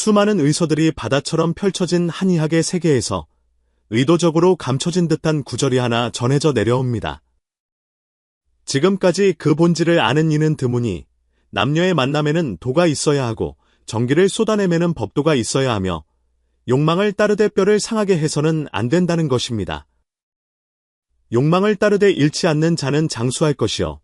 수많은 의서들이 바다처럼 펼쳐진 한의학의 세계에서 의도적으로 감춰진 듯한 구절이 하나 전해져 내려옵니다. 지금까지 그 본질을 아는 이는 드무니 남녀의 만남에는 도가 있어야 하고 정기를 쏟아내매는 법도가 있어야 하며 욕망을 따르되 뼈를 상하게 해서는 안 된다는 것입니다. 욕망을 따르되 잃지 않는 자는 장수할 것이요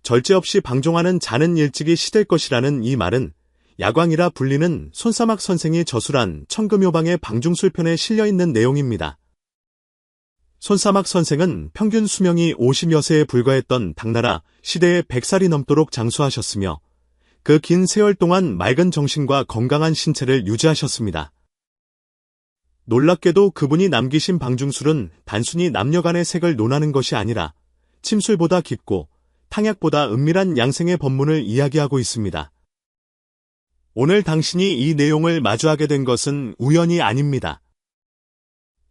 절제 없이 방종하는 자는 일찍이 시들 것이라는 이 말은 야광이라 불리는 손사막 선생이 저술한 천금요방의 방중술편에 실려있는 내용입니다. 손사막 선생은 평균 수명이 50여 세에 불과했던 당나라 시대에 100살이 넘도록 장수하셨으며 그 긴 세월 동안 맑은 정신과 건강한 신체를 유지하셨습니다. 놀랍게도 그분이 남기신 방중술은 단순히 남녀 간의 색을 논하는 것이 아니라 침술보다 깊고 탕약보다 은밀한 양생의 법문을 이야기하고 있습니다. 오늘 당신이 이 내용을 마주하게 된 것은 우연이 아닙니다.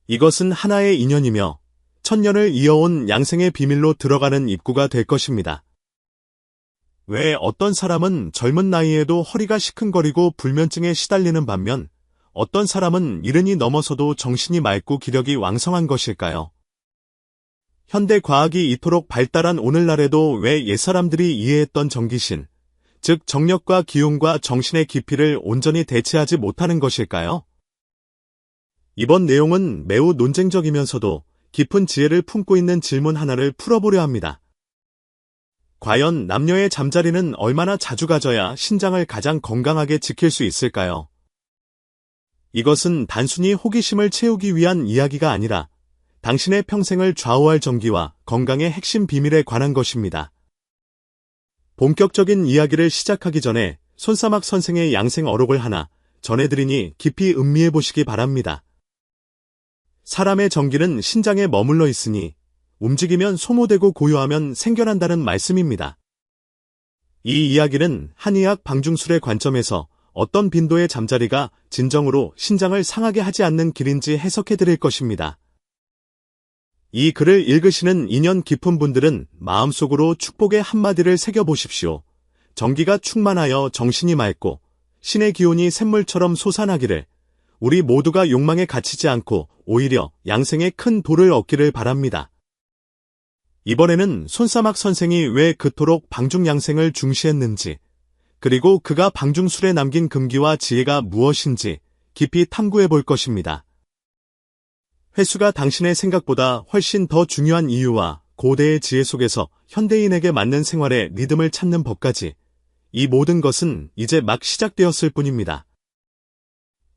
이것은 하나의 인연이며 천년을 이어온 양생의 비밀로 들어가는 입구가 될 것입니다. 왜 어떤 사람은 젊은 나이에도 허리가 시큰거리고 불면증에 시달리는 반면 어떤 사람은 이른이 넘어서도 정신이 맑고 기력이 왕성한 것일까요? 현대 과학이 이토록 발달한 오늘날에도 왜 옛사람들이 이해했던 정기신, 즉 정력과 기운과 정신의 깊이를 온전히 대체하지 못하는 것일까요? 이번 내용은 매우 논쟁적이면서도 깊은 지혜를 품고 있는 질문 하나를 풀어보려 합니다. 과연 남녀의 잠자리는 얼마나 자주 가져야 신장을 가장 건강하게 지킬 수 있을까요? 이것은 단순히 호기심을 채우기 위한 이야기가 아니라 당신의 평생을 좌우할 정기와 건강의 핵심 비밀에 관한 것입니다. 본격적인 이야기를 시작하기 전에 손사막 선생의 양생 어록을 하나 전해드리니 깊이 음미해 보시기 바랍니다. 사람의 정기는 신장에 머물러 있으니 움직이면 소모되고 고요하면 생겨난다는 말씀입니다. 이 이야기는 한의학 방중술의 관점에서 어떤 빈도의 잠자리가 진정으로 신장을 상하게 하지 않는 길인지 해석해 드릴 것입니다. 이 글을 읽으시는 인연 깊은 분들은 마음속으로 축복의 한마디를 새겨보십시오. 정기가 충만하여 정신이 맑고 신의 기운이 샘물처럼 솟아나기를 우리 모두가 욕망에 갇히지 않고 오히려 양생의 큰 도를 얻기를 바랍니다. 이번에는 손사막 선생이 왜 그토록 방중양생을 중시했는지 그리고 그가 방중술에 남긴 금기와 지혜가 무엇인지 깊이 탐구해 볼 것입니다. 횟수가 당신의 생각보다 훨씬 더 중요한 이유와 고대의 지혜 속에서 현대인에게 맞는 생활의 리듬을 찾는 법까지 이 모든 것은 이제 막 시작되었을 뿐입니다.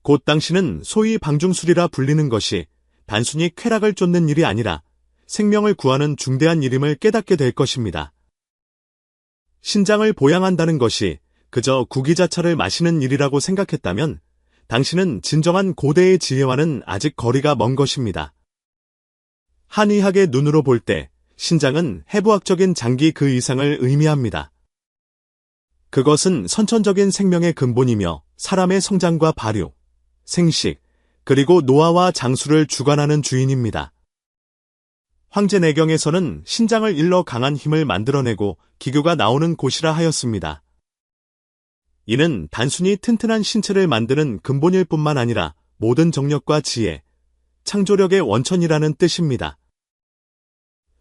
곧 당신은 소위 방중술이라 불리는 것이 단순히 쾌락을 쫓는 일이 아니라 생명을 구하는 중대한 일임을 깨닫게 될 것입니다. 신장을 보양한다는 것이 그저 구기자차를 마시는 일이라고 생각했다면 당신은 진정한 고대의 지혜와는 아직 거리가 먼 것입니다. 한의학의 눈으로 볼 때 신장은 해부학적인 장기 그 이상을 의미합니다. 그것은 선천적인 생명의 근본이며 사람의 성장과 발육, 생식, 그리고 노화와 장수를 주관하는 주인입니다. 황제내경에서는 신장을 일러 강한 힘을 만들어내고 기교가 나오는 곳이라 하였습니다. 이는 단순히 튼튼한 신체를 만드는 근본일 뿐만 아니라 모든 정력과 지혜, 창조력의 원천이라는 뜻입니다.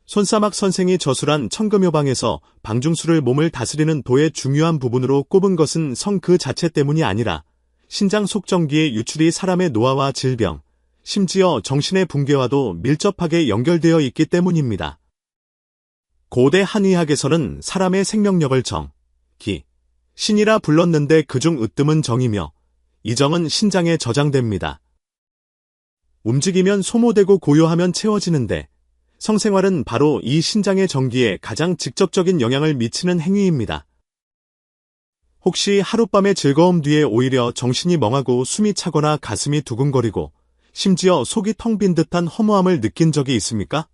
손사막 선생이 저술한 천금요방에서 방중술을 몸을 다스리는 도의 중요한 부분으로 꼽은 것은 성 그 자체 때문이 아니라 신장 속정기의 유출이 사람의 노화와 질병, 심지어 정신의 붕괴와도 밀접하게 연결되어 있기 때문입니다. 고대 한의학에서는 사람의 생명력을 정, 기, 신이라 불렀는데 그중 으뜸은 정이며 이 정은 신장에 저장됩니다. 움직이면 소모되고 고요하면 채워지는데 성생활은 바로 이 신장의 정기에 가장 직접적인 영향을 미치는 행위입니다. 혹시 하룻밤의 즐거움 뒤에 오히려 정신이 멍하고 숨이 차거나 가슴이 두근거리고 심지어 속이 텅 빈 듯한 허무함을 느낀 적이 있습니까?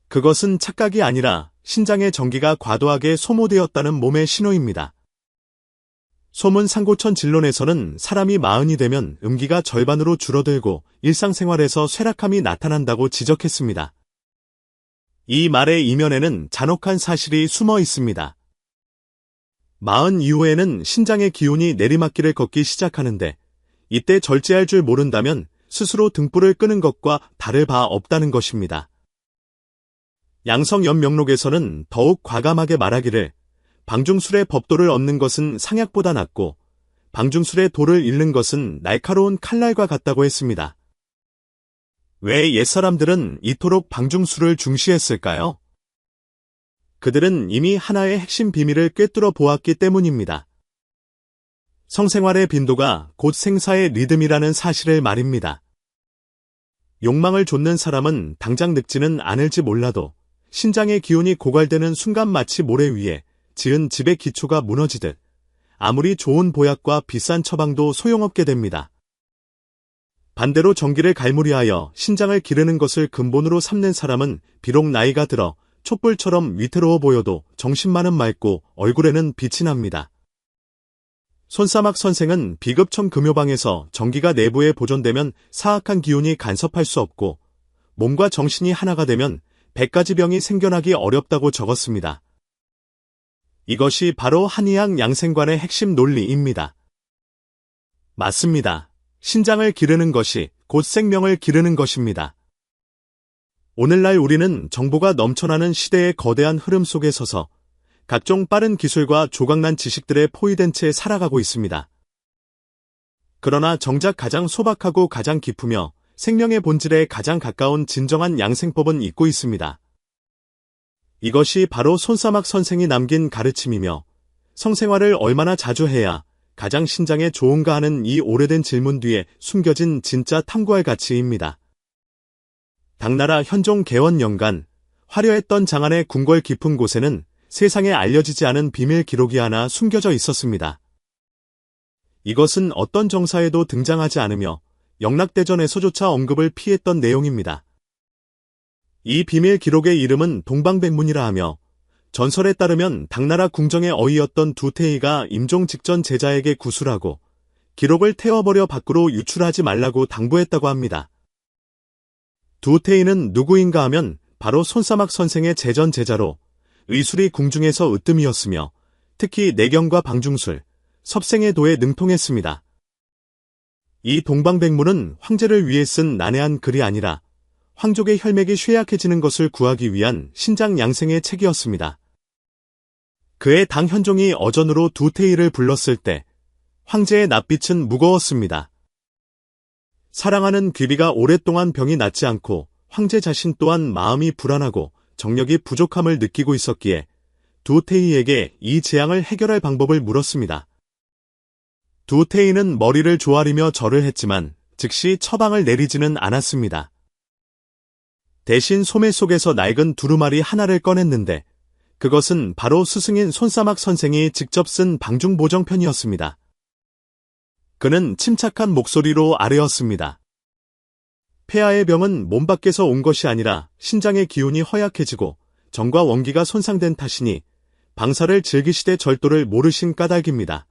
그것은 착각이 아니라 신장의 정기가 과도하게 소모되었다는 몸의 신호입니다. 소문 상고천 진론에서는 사람이 40이 되면 음기가 절반으로 줄어들고 일상생활에서 쇠락함이 나타난다고 지적했습니다. 이 말의 이면에는 잔혹한 사실이 숨어 있습니다. 마흔 이후에는 신장의 기운이 내리막길을 걷기 시작하는데 이때 절제할 줄 모른다면 스스로 등불을 끄는 것과 다를 바 없다는 것입니다. 양성연명록에서는 더욱 과감하게 말하기를 방중술의 법도를 얻는 것은 상약보다 낫고 방중술의 도를 잃는 것은 날카로운 칼날과 같다고 했습니다. 왜 옛사람들은 이토록 방중술을 중시했을까요? 그들은 이미 하나의 핵심 비밀을 꿰뚫어 보았기 때문입니다. 성생활의 빈도가 곧 생사의 리듬이라는 사실을 말입니다. 욕망을 좇는 사람은 당장 늙지는 않을지 몰라도 신장의 기운이 고갈되는 순간 마치 모래 위에 지은 집의 기초가 무너지듯 아무리 좋은 보약과 비싼 처방도 소용없게 됩니다. 반대로 정기를 갈무리하여 신장을 기르는 것을 근본으로 삼는 사람은 비록 나이가 들어 촛불처럼 위태로워 보여도 정신만은 맑고 얼굴에는 빛이 납니다. 손사막 선생은 비급청 금요방에서 정기가 내부에 보존되면 사악한 기운이 간섭할 수 없고 몸과 정신이 하나가 되면 100가지 병이 생겨나기 어렵다고 적었습니다. 이것이 바로 한의학 양생관의 핵심 논리입니다. 맞습니다. 신장을 기르는 것이 곧 생명을 기르는 것입니다. 오늘날 우리는 정보가 넘쳐나는 시대의 거대한 흐름 속에 서서 각종 빠른 기술과 조각난 지식들에 포위된 채 살아가고 있습니다. 그러나 정작 가장 소박하고 가장 깊으며 생명의 본질에 가장 가까운 진정한 양생법은 잊고 있습니다. 이것이 바로 손사막 선생이 남긴 가르침이며 성생활을 얼마나 자주 해야 가장 신장에 좋은가 하는 이 오래된 질문 뒤에 숨겨진 진짜 탐구할 가치입니다. 당나라 현종 개원 연간 화려했던 장안의 궁궐 깊은 곳에는 세상에 알려지지 않은 비밀 기록이 하나 숨겨져 있었습니다. 이것은 어떤 정사에도 등장하지 않으며 영락대전에서조차 언급을 피했던 내용입니다. 이 비밀 기록의 이름은 동방백문이라 하며 전설에 따르면 당나라 궁정의 어이였던 두태희가 임종 직전 제자에게 구술하고 기록을 태워버려 밖으로 유출하지 말라고 당부했다고 합니다. 두태희는 누구인가 하면 바로 손사막 선생의 제전 제자로 의술이 궁중에서 으뜸이었으며 특히 내경과 방중술, 섭생의 도에 능통했습니다. 이 동방백문은 황제를 위해 쓴 난해한 글이 아니라 황족의 혈맥이 쇠약해지는 것을 구하기 위한 신장 양생의 책이었습니다. 그의 당 현종이 어전으로 두태희를 불렀을 때 황제의 낯빛은 무거웠습니다. 사랑하는 귀비가 오랫동안 병이 낫지 않고 황제 자신 또한 마음이 불안하고 정력이 부족함을 느끼고 있었기에 두태희에게 이 재앙을 해결할 방법을 물었습니다. 두태희는 머리를 조아리며 절을 했지만 즉시 처방을 내리지는 않았습니다. 대신 소매 속에서 낡은 두루마리 하나를 꺼냈는데 그것은 바로 스승인 손사막 선생이 직접 쓴 방중보정편이었습니다. 그는 침착한 목소리로 아뢰었습니다. 폐하의 병은 몸 밖에서 온 것이 아니라 신장의 기운이 허약해지고 정과 원기가 손상된 탓이니 방사를 즐기시되 절도를 모르신 까닭입니다.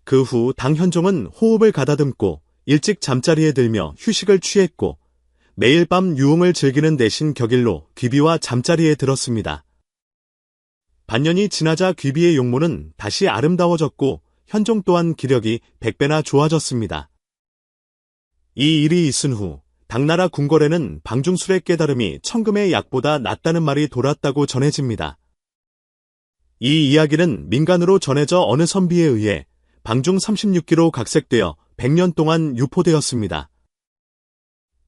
그 후 당현종은 호흡을 가다듬고 일찍 잠자리에 들며 휴식을 취했고 매일 밤 유흥을 즐기는 대신 격일로 귀비와 잠자리에 들었습니다. 반년이 지나자 귀비의 용모는 다시 아름다워졌고 현종 또한 기력이 100배나 좋아졌습니다. 이 일이 있은 후 당나라 궁궐에는 방중술의 깨달음이 천금의 약보다 낫다는 말이 돌았다고 전해집니다. 이 이야기는 민간으로 전해져 어느 선비에 의해 방중 36기로 각색되어 100년 동안 유포되었습니다.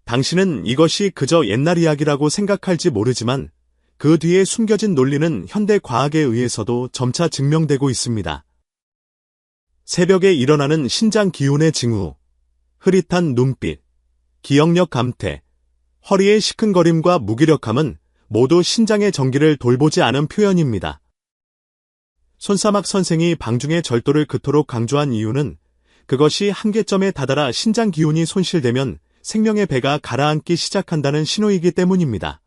당신은 이것이 그저 옛날 이야기라고 생각할지 모르지만 그 뒤에 숨겨진 논리는 현대 과학에 의해서도 점차 증명되고 있습니다. 새벽에 일어나는 신장 기운의 징후, 흐릿한 눈빛, 기억력 감퇴, 허리의 시큰거림과 무기력함은 모두 신장의 정기를 돌보지 않은 표현입니다. 손사막 선생이 방중의 절도를 그토록 강조한 이유는 그것이 한계점에 다다라 신장 기운이 손실되면 생명의 배가 가라앉기 시작한다는 신호이기 때문입니다.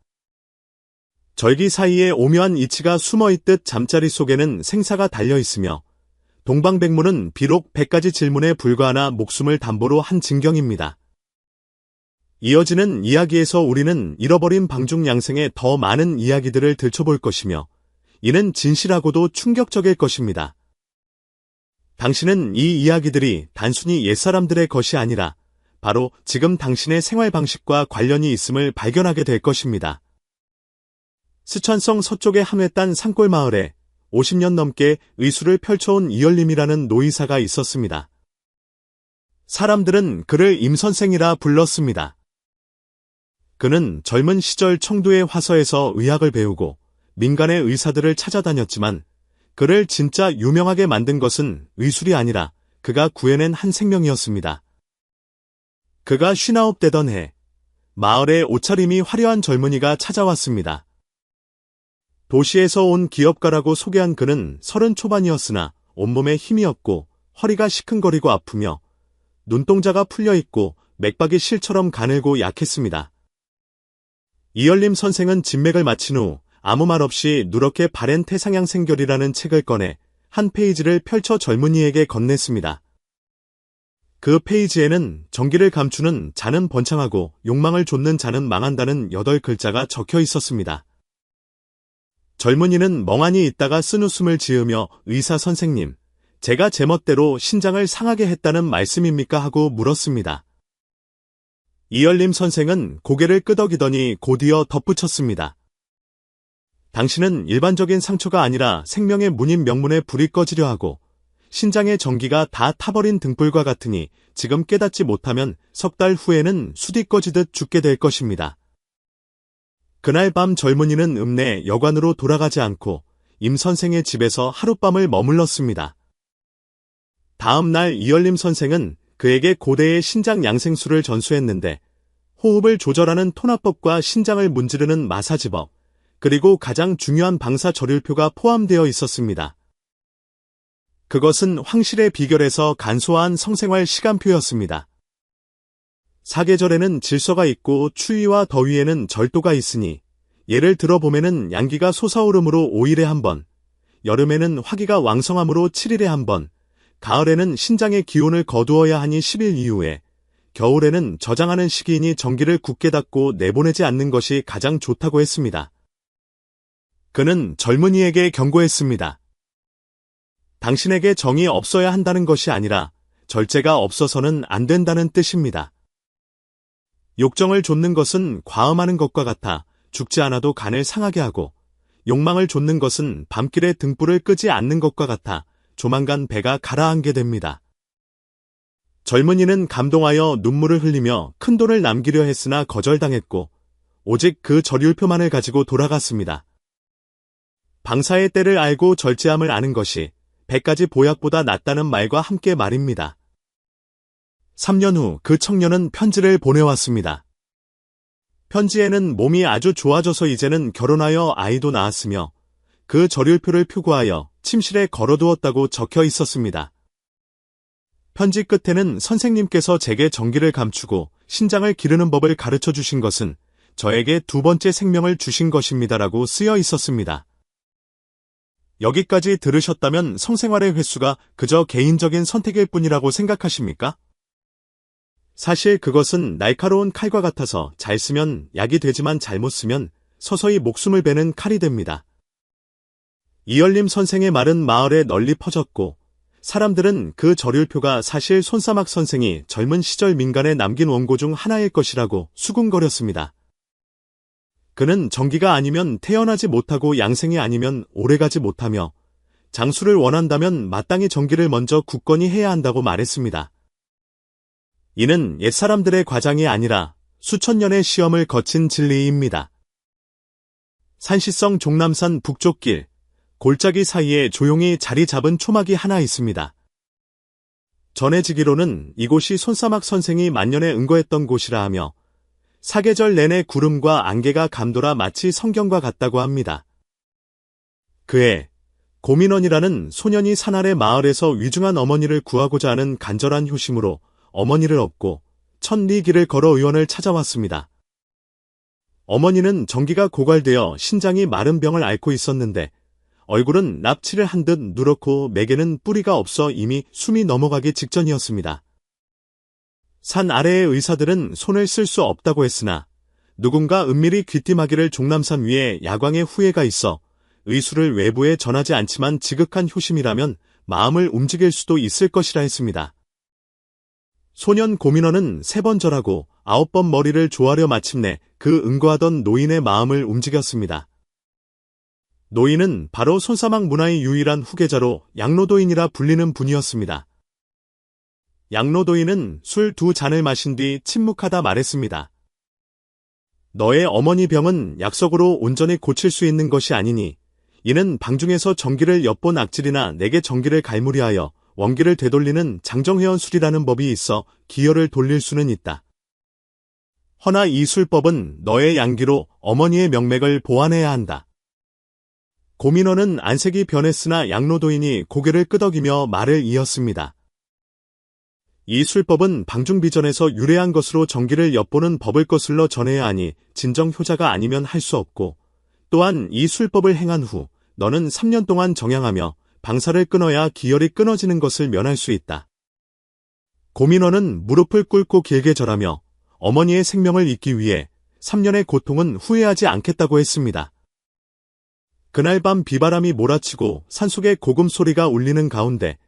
절기 사이에 오묘한 이치가 숨어있듯 잠자리 속에는 생사가 달려있으며 동방백문은 비록 100가지 질문에 불과하나 목숨을 담보로 한 진경입니다. 이어지는 이야기에서 우리는 잃어버린 방중 양생의 더 많은 이야기들을 들춰볼 것이며 이는 진실하고도 충격적일 것입니다. 당신은 이 이야기들이 단순히 옛사람들의 것이 아니라 바로 지금 당신의 생활 방식과 관련이 있음을 발견하게 될 것입니다. 스촨성 서쪽의 한 외딴 산골 마을에 50년 넘게 의술을 펼쳐온 이열림이라는 노이사가 있었습니다. 사람들은 그를 임선생이라 불렀습니다. 그는 젊은 시절 청두의 화서에서 의학을 배우고 민간의 의사들을 찾아다녔지만 그를 진짜 유명하게 만든 것은 의술이 아니라 그가 구해낸 한 생명이었습니다. 그가 59되던 해, 마을에 옷차림이 화려한 젊은이가 찾아왔습니다. 도시에서 온 기업가라고 소개한 그는 30 초반이었으나 온몸에 힘이 없고 허리가 시큰거리고 아프며 눈동자가 풀려있고 맥박이 실처럼 가늘고 약했습니다. 이열림 선생은 진맥을 마친 후 아무 말 없이 누렇게 바랜 태상양생결이라는 책을 꺼내 한 페이지를 펼쳐 젊은이에게 건넸습니다. 그 페이지에는 정기를 감추는 자는 번창하고 욕망을 좇는 자는 망한다는 8글자가 적혀 있었습니다. 젊은이는 멍하니 있다가 쓴웃음을 지으며 의사 선생님, 제가 제멋대로 신장을 상하게 했다는 말씀입니까? 하고 물었습니다. 이열림 선생은 고개를 끄덕이더니 곧이어 덧붙였습니다. 당신은 일반적인 상처가 아니라 생명의 문인 명문에 불이 꺼지려 하고 신장의 전기가 다 타버린 등불과 같으니 지금 깨닫지 못하면 석 달 후에는 숯이 꺼지듯 죽게 될 것입니다. 그날 밤 젊은이는 읍내 여관으로 돌아가지 않고 임 선생의 집에서 하룻밤을 머물렀습니다. 다음 날 이열림 선생은 그에게 고대의 신장 양생술을 전수했는데 호흡을 조절하는 토나법과 신장을 문지르는 마사지법, 그리고 가장 중요한 방사 절율표가 포함되어 있었습니다. 그것은 황실의 비결에서 간소한 성생활 시간표였습니다. 사계절에는 질서가 있고 추위와 더위에는 절도가 있으니 예를 들어 봄에는 양기가 솟아오르므로 5일에 한 번, 여름에는 화기가 왕성하므로 7일에 한 번, 가을에는 신장의 기온을 거두어야 하니 10일 이후에, 겨울에는 저장하는 시기이니 전기를 굳게 닫고 내보내지 않는 것이 가장 좋다고 했습니다. 그는 젊은이에게 경고했습니다. 당신에게 정이 없어야 한다는 것이 아니라 절제가 없어서는 안 된다는 뜻입니다. 욕정을 좇는 것은 과음하는 것과 같아 죽지 않아도 간을 상하게 하고 욕망을 좇는 것은 밤길에 등불을 끄지 않는 것과 같아 조만간 배가 가라앉게 됩니다. 젊은이는 감동하여 눈물을 흘리며 큰돈을 남기려 했으나 거절당했고 오직 그 절율표만을 가지고 돌아갔습니다. 방사의 때를 알고 절제함을 아는 것이 100가지 보약보다 낫다는 말과 함께 말입니다. 3년 후 그 청년은 편지를 보내왔습니다. 편지에는 몸이 아주 좋아져서 이제는 결혼하여 아이도 낳았으며 그 절율표를 표구하여 침실에 걸어두었다고 적혀 있었습니다. 편지 끝에는 선생님께서 제게 전기를 감추고 신장을 기르는 법을 가르쳐 주신 것은 저에게 2번째 생명을 주신 것입니다라고 쓰여 있었습니다. 여기까지 들으셨다면 성생활의 횟수가 그저 개인적인 선택일 뿐이라고 생각하십니까? 사실 그것은 날카로운 칼과 같아서 잘 쓰면 약이 되지만 잘못 쓰면 서서히 목숨을 베는 칼이 됩니다. 이열림 선생의 말은 마을에 널리 퍼졌고 사람들은 그 절율표가 사실 손사막 선생이 젊은 시절 민간에 남긴 원고 중 하나일 것이라고 수군거렸습니다. 그는 정기가 아니면 태어나지 못하고 양생이 아니면 오래가지 못하며 장수를 원한다면 마땅히 정기를 먼저 굳건히 해야 한다고 말했습니다. 이는 옛사람들의 과장이 아니라 수천 년의 시험을 거친 진리입니다. 산시성 종남산 북쪽 길, 골짜기 사이에 조용히 자리 잡은 초막이 하나 있습니다. 전해지기로는 이곳이 손사막 선생이 만년에 은거했던 곳이라 하며 사계절 내내 구름과 안개가 감돌아 마치 성경과 같다고 합니다. 그해 고민원이라는 소년이 산 아래 마을에서 위중한 어머니를 구하고자 하는 간절한 효심으로 어머니를 업고 천리 길을 걸어 의원을 찾아왔습니다. 어머니는 전기가 고갈되어 신장이 마른 병을 앓고 있었는데 얼굴은 납치를 한 듯 누렇고 맥에는 뿌리가 없어 이미 숨이 넘어가기 직전이었습니다. 산 아래의 의사들은 손을 쓸 수 없다고 했으나 누군가 은밀히 귀띔하기를 종남산 위에 야광의 후예가 있어 의술을 외부에 전하지 않지만 지극한 효심이라면 마음을 움직일 수도 있을 것이라 했습니다. 소년 고민원은 3번 절하고 9번 머리를 조아려 마침내 그 응거하던 노인의 마음을 움직였습니다. 노인은 바로 손사막 문화의 유일한 후계자로 양로도인이라 불리는 분이었습니다. 양로도인은 술 2잔을 마신 뒤 침묵하다 말했습니다. 너의 어머니 병은 약속으로 온전히 고칠 수 있는 것이 아니니 이는 방중에서 정기를 엿본 악질이나 내게 정기를 갈무리하여 원기를 되돌리는 장정회원술이라는 법이 있어 기혈을 돌릴 수는 있다. 허나 이 술법은 너의 양기로 어머니의 명맥을 보완해야 한다. 고민원은 안색이 변했으나 양로도인이 고개를 끄덕이며 말을 이었습니다. 이 술법은 방중비전에서 유래한 것으로 정기를 엿보는 법을 거슬러 전해야 하니 진정 효자가 아니면 할 수 없고 또한 이 술법을 행한 후 너는 3년 동안 정양하며 방사를 끊어야 기혈이 끊어지는 것을 면할 수 있다. 고민원은 무릎을 꿇고 길게 절하며 어머니의 생명을 잇기 위해 3년의 고통은 후회하지 않겠다고 했습니다. 그날 밤 비바람이 몰아치고 산속의 고금 소리가 울리는 가운데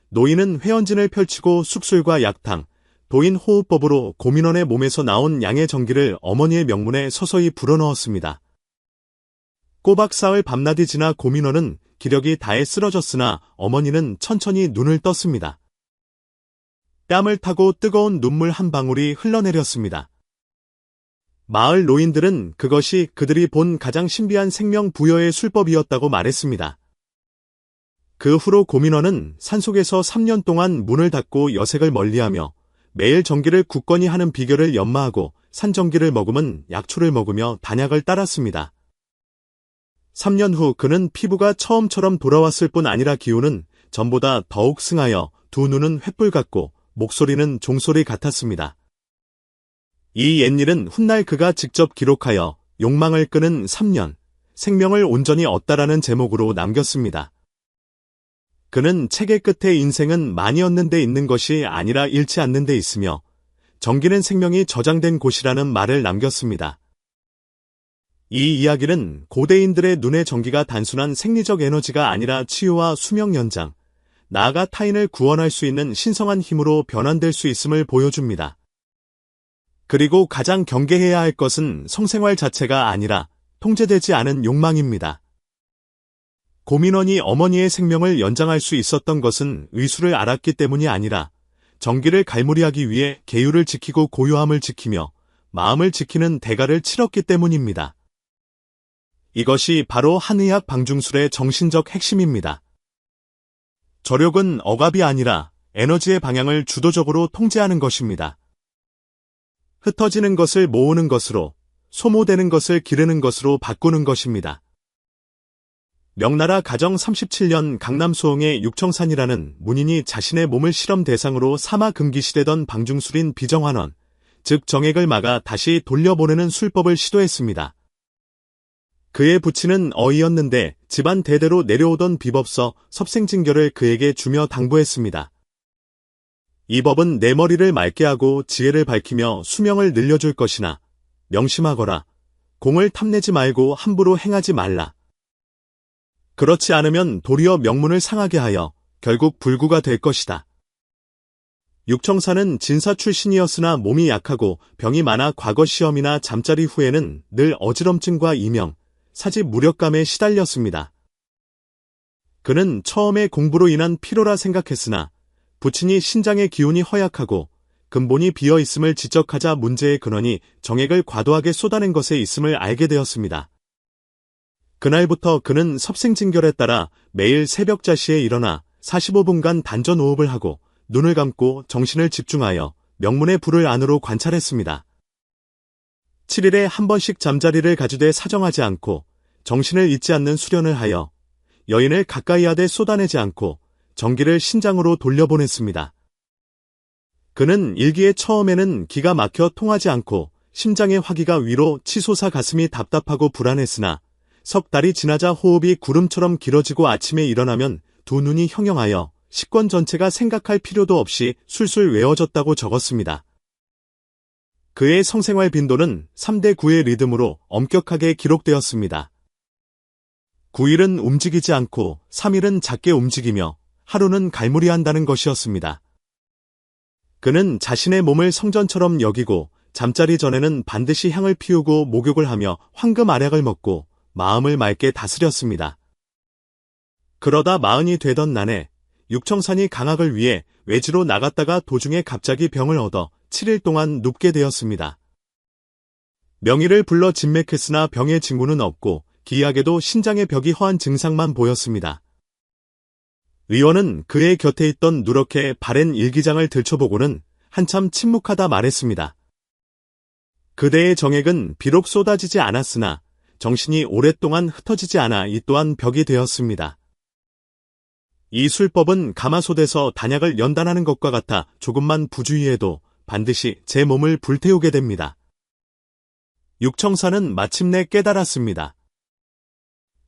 노인은 회원진을 펼치고 숙술과 약탕, 도인 호흡법으로 고민원의 몸에서 나온 양의 정기를 어머니의 명문에 서서히 불어넣었습니다. 꼬박 사흘 밤낮이 지나 고민원은 기력이 다해 쓰러졌으나 어머니는 천천히 눈을 떴습니다. 뺨을 타고 뜨거운 눈물 한 방울이 흘러내렸습니다. 마을 노인들은 그것이 그들이 본 가장 신비한 생명 부여의 술법이었다고 말했습니다. 그 후로 고민원은 산속에서 3년 동안 문을 닫고 여색을 멀리하며 매일 정기를 굳건히 하는 비결을 연마하고 산정기를 머금은 약초를 먹으며 단약을 따랐습니다. 3년 후 그는 피부가 처음처럼 돌아왔을 뿐 아니라 기운은 전보다 더욱 승하여 2 눈은 횃불 같고 목소리는 종소리 같았습니다. 이 옛일은 훗날 그가 직접 기록하여 욕망을 끄는 3년, 생명을 온전히 얻다라는 제목으로 남겼습니다. 그는 책의 끝에 인생은 많이 얻는 데 있는 것이 아니라 잃지 않는 데 있으며 정기는 생명이 저장된 곳이라는 말을 남겼습니다. 이 이야기는 고대인들의 눈에 정기가 단순한 생리적 에너지가 아니라 치유와 수명 연장, 나아가 타인을 구원할 수 있는 신성한 힘으로 변환될 수 있음을 보여줍니다. 그리고 가장 경계해야 할 것은 성생활 자체가 아니라 통제되지 않은 욕망입니다. 고민원이 어머니의 생명을 연장할 수 있었던 것은 의술을 알았기 때문이 아니라 정기를 갈무리하기 위해 계율을 지키고 고요함을 지키며 마음을 지키는 대가를 치렀기 때문입니다. 이것이 바로 한의학 방중술의 정신적 핵심입니다. 저력은 억압이 아니라 에너지의 방향을 주도적으로 통제하는 것입니다. 흩어지는 것을 모으는 것으로, 소모되는 것을 기르는 것으로 바꾸는 것입니다. 명나라 가정 37년 강남 소홍의 육청산이라는 문인이 자신의 몸을 실험 대상으로 삼아 금기시되던 방중술인 비정환원, 즉 정액을 막아 다시 돌려보내는 술법을 시도했습니다. 그의 부친은 어이였는데 집안 대대로 내려오던 비법서 섭생징결을 그에게 주며 당부했습니다. 이 법은 내 머리를 맑게 하고 지혜를 밝히며 수명을 늘려줄 것이나 명심하거라. 공을 탐내지 말고 함부로 행하지 말라. 그렇지 않으면 도리어 명문을 상하게 하여 결국 불구가 될 것이다. 육청사는 진사 출신이었으나 몸이 약하고 병이 많아 과거 시험이나 잠자리 후에는 늘 어지럼증과 이명, 사지 무력감에 시달렸습니다. 그는 처음에 공부로 인한 피로라 생각했으나 부친이 신장의 기운이 허약하고 근본이 비어있음을 지적하자 문제의 근원이 정액을 과도하게 쏟아낸 것에 있음을 알게 되었습니다. 그날부터 그는 섭생징결에 따라 매일 새벽 자시에 일어나 45분간 단전호흡을 하고 눈을 감고 정신을 집중하여 명문의 불을 안으로 관찰했습니다. 7일에 한 번씩 잠자리를 가지되 사정하지 않고 정신을 잊지 않는 수련을 하여 여인을 가까이 하되 쏟아내지 않고 정기를 신장으로 돌려보냈습니다. 그는 일기에 처음에는 기가 막혀 통하지 않고 심장의 화기가 위로 치솟아 가슴이 답답하고 불안했으나 석 달이 지나자 호흡이 구름처럼 길어지고 아침에 일어나면 2 눈이 형형하여 식권 전체가 생각할 필요도 없이 술술 외워졌다고 적었습니다. 그의 성생활 빈도는 3대 9의 리듬으로 엄격하게 기록되었습니다. 9일은 움직이지 않고 3일은 작게 움직이며 하루는 갈무리한다는 것이었습니다. 그는 자신의 몸을 성전처럼 여기고 잠자리 전에는 반드시 향을 피우고 목욕을 하며 황금 알약을 먹고 마음을 맑게 다스렸습니다. 그러다 40이 되던 날에 육청산이 강학을 위해 외지로 나갔다가 도중에 갑자기 병을 얻어 7일 동안 눕게 되었습니다. 명의를 불러 진맥했으나 병의 징후는 없고 기이하게도 신장의 벽이 허한 증상만 보였습니다. 의원은 그의 곁에 있던 누렇게 바랜 일기장을 들춰보고는 한참 침묵하다 말했습니다. 그대의 정액은 비록 쏟아지지 않았으나 정신이 오랫동안 흩어지지 않아 이 또한 벽이 되었습니다. 이 술법은 가마솥에서 단약을 연단하는 것과 같아 조금만 부주의해도 반드시 제 몸을 불태우게 됩니다. 육청사는 마침내 깨달았습니다.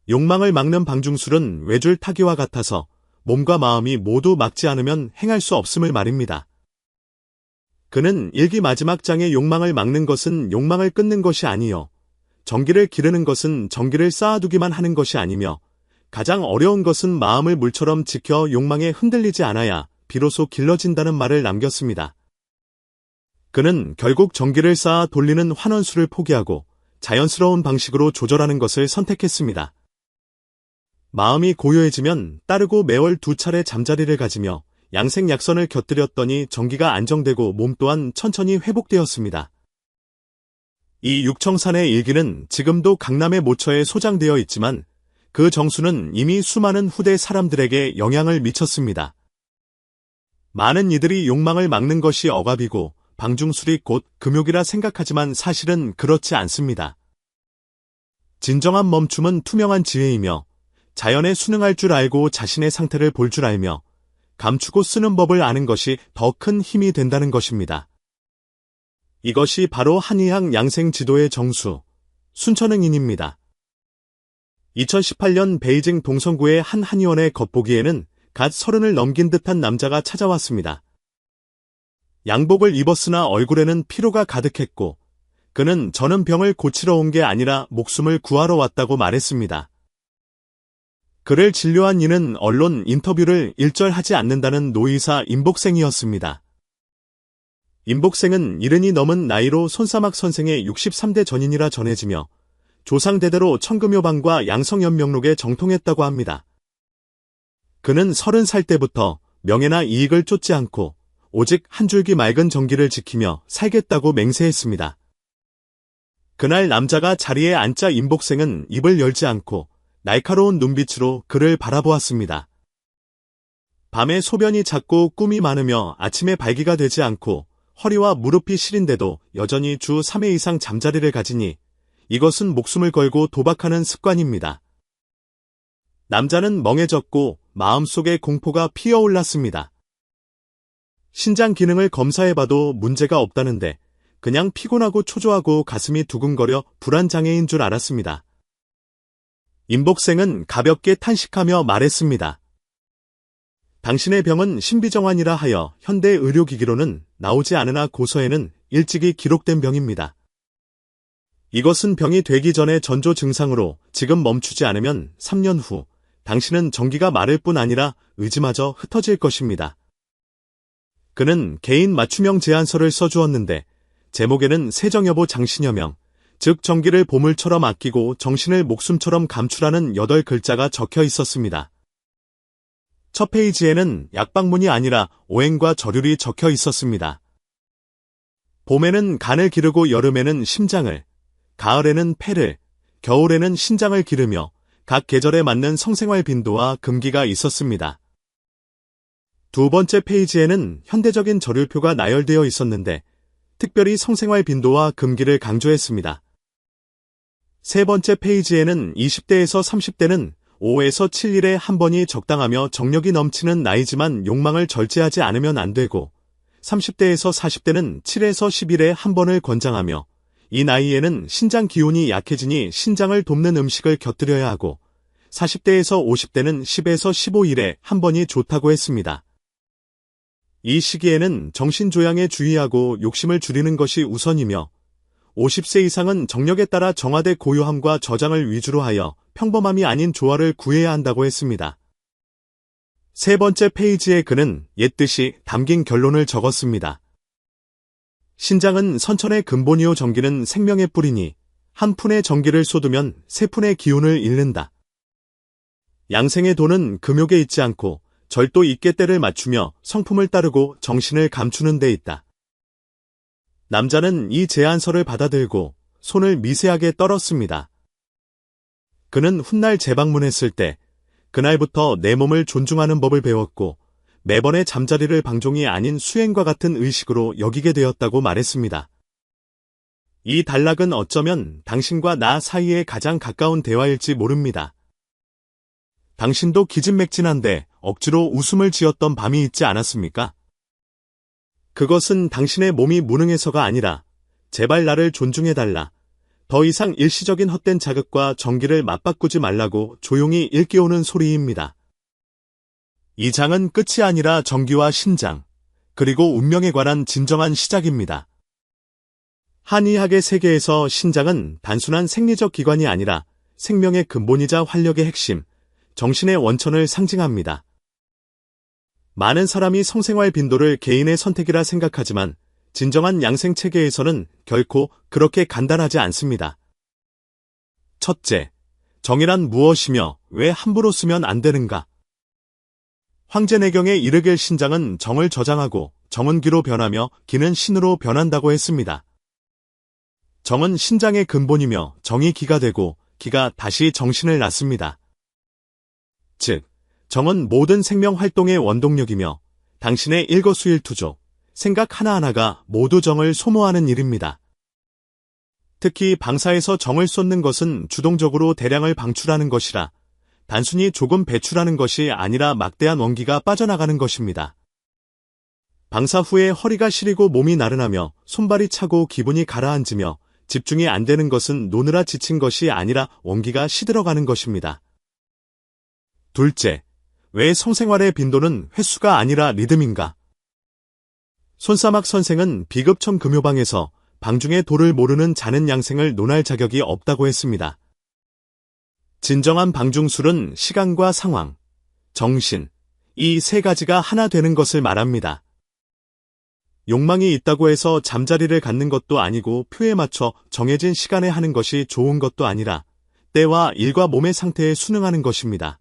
욕망을 막는 방중술은 외줄 타기와 같아서 몸과 마음이 모두 막지 않으면 행할 수 없음을 말입니다. 그는 일기 마지막 장의 욕망을 막는 것은 욕망을 끊는 것이 아니요 정기를 기르는 것은 정기를 쌓아두기만 하는 것이 아니며 가장 어려운 것은 마음을 물처럼 지켜 욕망에 흔들리지 않아야 비로소 길러진다는 말을 남겼습니다. 그는 결국 정기를 쌓아 돌리는 환원수를 포기하고 자연스러운 방식으로 조절하는 것을 선택했습니다. 마음이 고요해지면 따르고 매월 2차례 잠자리를 가지며 양생약선을 곁들였더니 정기가 안정되고 몸 또한 천천히 회복되었습니다. 이 육청산의 일기는 지금도 강남의 모처에 소장되어 있지만 그 정수는 이미 수많은 후대 사람들에게 영향을 미쳤습니다. 많은 이들이 욕망을 막는 것이 억압이고 방중술이 곧 금욕이라 생각하지만 사실은 그렇지 않습니다. 진정한 멈춤은 투명한 지혜이며 자연에 순응할 줄 알고 자신의 상태를 볼 줄 알며 감추고 쓰는 법을 아는 것이 더 큰 힘이 된다는 것입니다. 이것이 바로 한의학 양생 지도의 정수, 순천응인입니다. 2018년 베이징 동성구의 한 한의원의 겉보기에는 갓 30을 넘긴 듯한 남자가 찾아왔습니다. 양복을 입었으나 얼굴에는 피로가 가득했고 그는 저는 병을 고치러 온 게 아니라 목숨을 구하러 왔다고 말했습니다. 그를 진료한 이는 언론 인터뷰를 일절하지 않는다는 노의사 임복생이었습니다. 임복생은 70이 넘은 나이로 손사막 선생의 63대 전인이라 전해지며 조상대대로 청금요방과 양성연명록에 정통했다고 합니다. 그는 30살 때부터 명예나 이익을 쫓지 않고 오직 한 줄기 맑은 정기를 지키며 살겠다고 맹세했습니다. 그날 남자가 자리에 앉자 임복생은 입을 열지 않고 날카로운 눈빛으로 그를 바라보았습니다. 밤에 소변이 잦고 꿈이 많으며 아침에 발기가 되지 않고 허리와 무릎이 시린데도 여전히 주 3회 이상 잠자리를 가지니 이것은 목숨을 걸고 도박하는 습관입니다. 남자는 멍해졌고 마음속에 공포가 피어올랐습니다. 신장 기능을 검사해봐도 문제가 없다는데 그냥 피곤하고 초조하고 가슴이 두근거려 불안장애인 줄 알았습니다. 임복생은 가볍게 탄식하며 말했습니다. 당신의 병은 신비정환이라 하여 현대 의료기기로는 나오지 않으나 고서에는 일찍이 기록된 병입니다. 이것은 병이 되기 전의 전조 증상으로 지금 멈추지 않으면 3년 후 당신은 정기가 마를 뿐 아니라 의지마저 흩어질 것입니다. 그는 개인 맞춤형 제안서를 써주었는데 제목에는 세정여보 장신여명, 즉 정기를 보물처럼 아끼고 정신을 목숨처럼 감추라는 8글자가 적혀 있었습니다. 첫 페이지에는 약방문이 아니라 오행과 절율이 적혀 있었습니다. 봄에는 간을 기르고 여름에는 심장을, 가을에는 폐를, 겨울에는 신장을 기르며 각 계절에 맞는 성생활 빈도와 금기가 있었습니다. 두 번째 페이지에는 현대적인 절율표가 나열되어 있었는데 특별히 성생활 빈도와 금기를 강조했습니다. 세 번째 페이지에는 20대에서 30대는 5에서 7일에 한 번이 적당하며 정력이 넘치는 나이지만 욕망을 절제하지 않으면 안 되고 30대에서 40대는 7에서 10일에 한 번을 권장하며 이 나이에는 신장 기운이 약해지니 신장을 돕는 음식을 곁들여야 하고 40대에서 50대는 10에서 15일에 한 번이 좋다고 했습니다. 이 시기에는 정신조양에 주의하고 욕심을 줄이는 것이 우선이며 50세 이상은 정력에 따라 정화대 고요함과 저장을 위주로 하여 평범함이 아닌 조화를 구해야 한다고 했습니다. 세 번째 페이지에 그는 옛뜻이 담긴 결론을 적었습니다. 신장은 선천의 근본이요 정기는 생명의 뿌리니 한 푼의 정기를 쏟으면 세 푼의 기운을 잃는다. 양생의 도는 금욕에 있지 않고 절도 있게 때를 맞추며 성품을 따르고 정신을 감추는 데 있다. 남자는 이 제안서를 받아들고 손을 미세하게 떨었습니다. 그는 훗날 재방문했을 때 그날부터 내 몸을 존중하는 법을 배웠고 매번의 잠자리를 방종이 아닌 수행과 같은 의식으로 여기게 되었다고 말했습니다. 이 단락은 어쩌면 당신과 나 사이에 가장 가까운 대화일지 모릅니다. 당신도 기진맥진한데 억지로 웃음을 지었던 밤이 있지 않았습니까? 그것은 당신의 몸이 무능해서가 아니라 제발 나를 존중해달라. 더 이상 일시적인 헛된 자극과 정기를 맞바꾸지 말라고 조용히 일깨우는 소리입니다. 이 장은 끝이 아니라 정기와 신장, 그리고 운명에 관한 진정한 시작입니다. 한의학의 세계에서 신장은 단순한 생리적 기관이 아니라 생명의 근본이자 활력의 핵심, 정신의 원천을 상징합니다. 많은 사람이 성생활 빈도를 개인의 선택이라 생각하지만 진정한 양생 체계에서는 결코 그렇게 간단하지 않습니다. 첫째, 정이란 무엇이며 왜 함부로 쓰면 안 되는가? 황제내경의 이르길 신장은 정을 저장하고 정은 기로 변하며 기는 신으로 변한다고 했습니다. 정은 신장의 근본이며 정이 기가 되고 기가 다시 정신을 낳습니다. 즉, 정은 모든 생명 활동의 원동력이며 당신의 일거수일투족, 생각 하나하나가 모두 정을 소모하는 일입니다. 특히 방사에서 정을 쏟는 것은 주동적으로 대량을 방출하는 것이라 단순히 조금 배출하는 것이 아니라 막대한 원기가 빠져나가는 것입니다. 방사 후에 허리가 시리고 몸이 나른하며 손발이 차고 기분이 가라앉으며 집중이 안 되는 것은 노느라 지친 것이 아니라 원기가 시들어가는 것입니다. 둘째, 왜 성생활의 빈도는 횟수가 아니라 리듬인가? 손사막 선생은 비급청 금요방에서 방중의 도를 모르는 자는 양생을 논할 자격이 없다고 했습니다. 진정한 방중술은 시간과 상황, 정신, 이 세 가지가 하나 되는 것을 말합니다. 욕망이 있다고 해서 잠자리를 갖는 것도 아니고 표에 맞춰 정해진 시간에 하는 것이 좋은 것도 아니라 때와 일과 몸의 상태에 순응하는 것입니다.